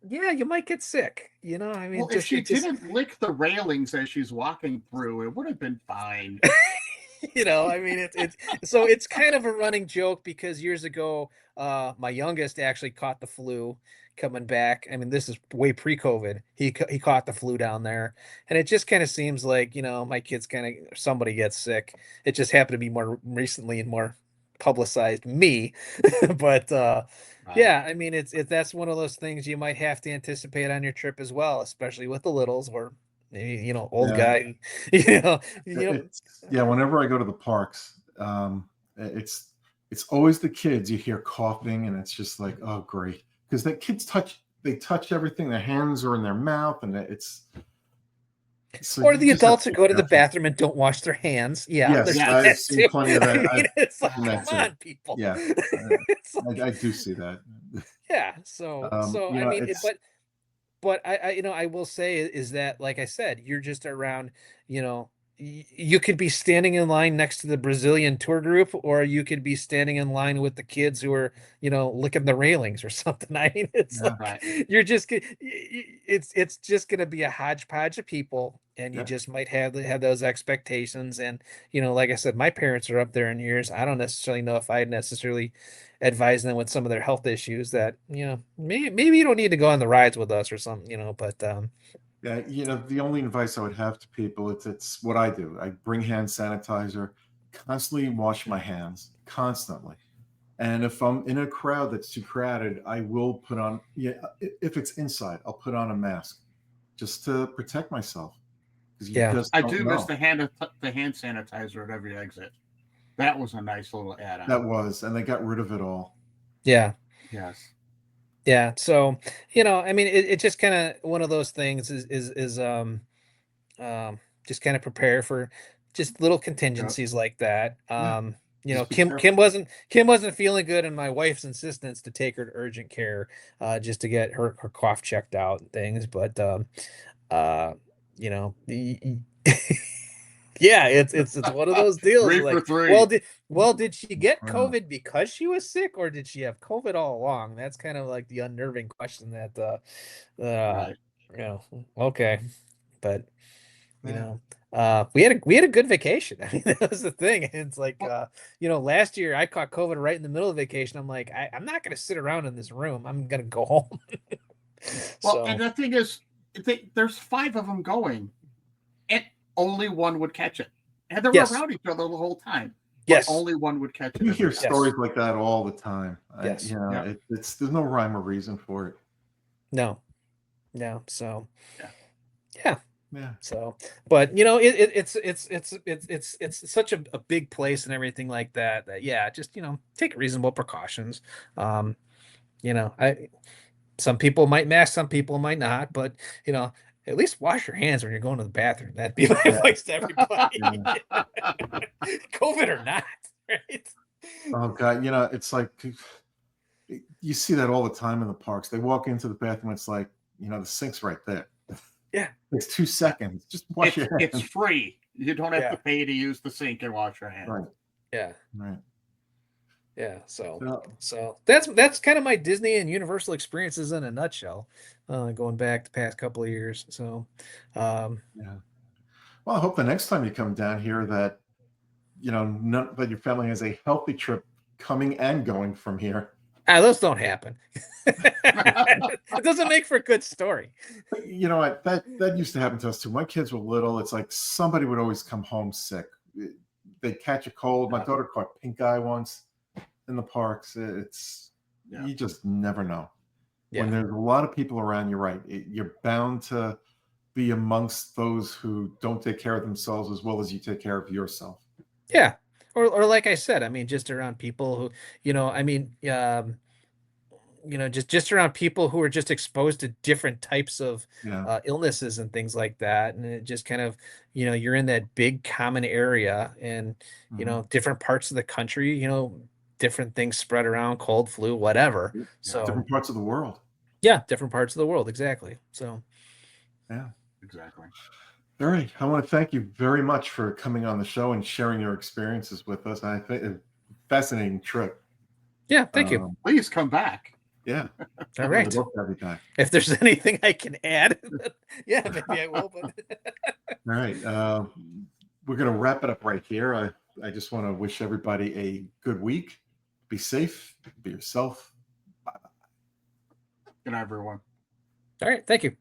yeah, you might get sick. I mean, well, if she didn't lick the railings as she's walking through, it would have been fine. I mean, it's kind of a running joke because years ago, my youngest actually caught the flu coming back. I mean, this is way pre-COVID. He caught the flu down there, and it just kind of seems like my kids somebody gets sick. It just happened to be more recently and more publicized me, but yeah, I mean, that's one of those things you might have to anticipate on your trip as well, especially with the littles or maybe old guy. Whenever I go to the parks, it's always the kids. You hear coughing, and it's just like, oh, great, because the kids touch everything. Their hands are in their mouth, and it's. So or the adults who go to the bathroom and don't wash their hands. Yeah, yes, I've seen plenty of that. I mean, it's like, come on, people. Yeah, like, I do see that. Yeah, so I mean, but I will say is that, like I said, you're just around, you could be standing in line next to the Brazilian tour group, or you could be standing in line with the kids who are, licking the railings or something. I mean, it's you're just, it's just going to be a hodgepodge of people, and you just might have those expectations. And, like I said, my parents are up there in years. I don't necessarily know if I'd necessarily advise them with some of their health issues that, maybe you don't need to go on the rides with us or something, but, yeah, the only advice I would have to people, it's what I do. I bring hand sanitizer, constantly wash my hands, constantly. And if I'm in a crowd that's too crowded, I will put on, if it's inside, I'll put on a mask. just to protect myself. 'Cause you Yeah. just I don't do miss know. the hand sanitizer at every exit. That was a nice little add-on. That was, and they got rid of it all. Yeah. Yes. Yeah. So, I mean, it's just kind of one of those things just kind of prepare for just little contingencies like that. Yeah. Just be Kim careful. wasn't feeling good, and my wife's insistence to take her to urgent care just to get her cough checked out and things. But uh, you know, yeah, it's one of those deals. 3 for Like, 3. did she get I know. COVID because she was sick, or did she have COVID all along? That's kind of like the unnerving question that Right. okay. But Yeah. we had a good vacation. I mean, that was the thing. It's like Well, last year I caught COVID right in the middle of vacation. I'm like, I'm not gonna sit around in this room. I'm gonna go home. and the thing is, there's 5 of them going, and only one would catch it. And they were Yes. around each other the whole time. But Yes. only one would catch it. You every hear time. stories like that all the time. Yes. Yeah. It's there's no rhyme or reason for it. No. So Yeah. yeah. Yeah. So, but it's such a big place and everything like that. Yeah, just take reasonable precautions. Some people might mask, some people might not, but at least wash your hands when you're going to the bathroom. That'd be my advice to everybody. COVID or not, right? Oh God, it's like you see that all the time in the parks. They walk into the bathroom, it's like, the sink's right there. Yeah. It's 2 seconds. Just wash your hands. It's free. You don't have Yeah. to pay to use the sink and wash your hands. Right. Yeah. Right. Yeah. So that's kind of my Disney and Universal experiences in a nutshell, going back the past couple of years. So, Yeah. Well, I hope the next time you come down here that that your family has a healthy trip coming and going from here. those don't happen. It doesn't make for a good story. You know what? That used to happen to us too. My kids were little. It's like somebody would always come home sick. They'd catch a cold. My daughter caught pink eye once in the parks. You just never know. Yeah. When there's a lot of people around, you're right. You're bound to be amongst those who don't take care of themselves as well as you take care of yourself. Yeah. Or like I said, I mean, just around people who, just around people who are just exposed to different types of illnesses and things like that. And it just kind of, you're in that big common area and, different parts of the country, different things spread around, cold, flu, whatever. So different parts of the world. Yeah, different parts of the world. Exactly. So yeah, exactly. All right. I want to thank you very much for coming on the show and sharing your experiences with us. I think a fascinating trip. Yeah, thank you. Please come back. Yeah. All right. Every time. If there's anything I can add, yeah, maybe I will. But all right. We're going to wrap it up right here. I just want to wish everybody a good week. Be safe. Be yourself. Bye-bye. Good night, everyone. All right. Thank you.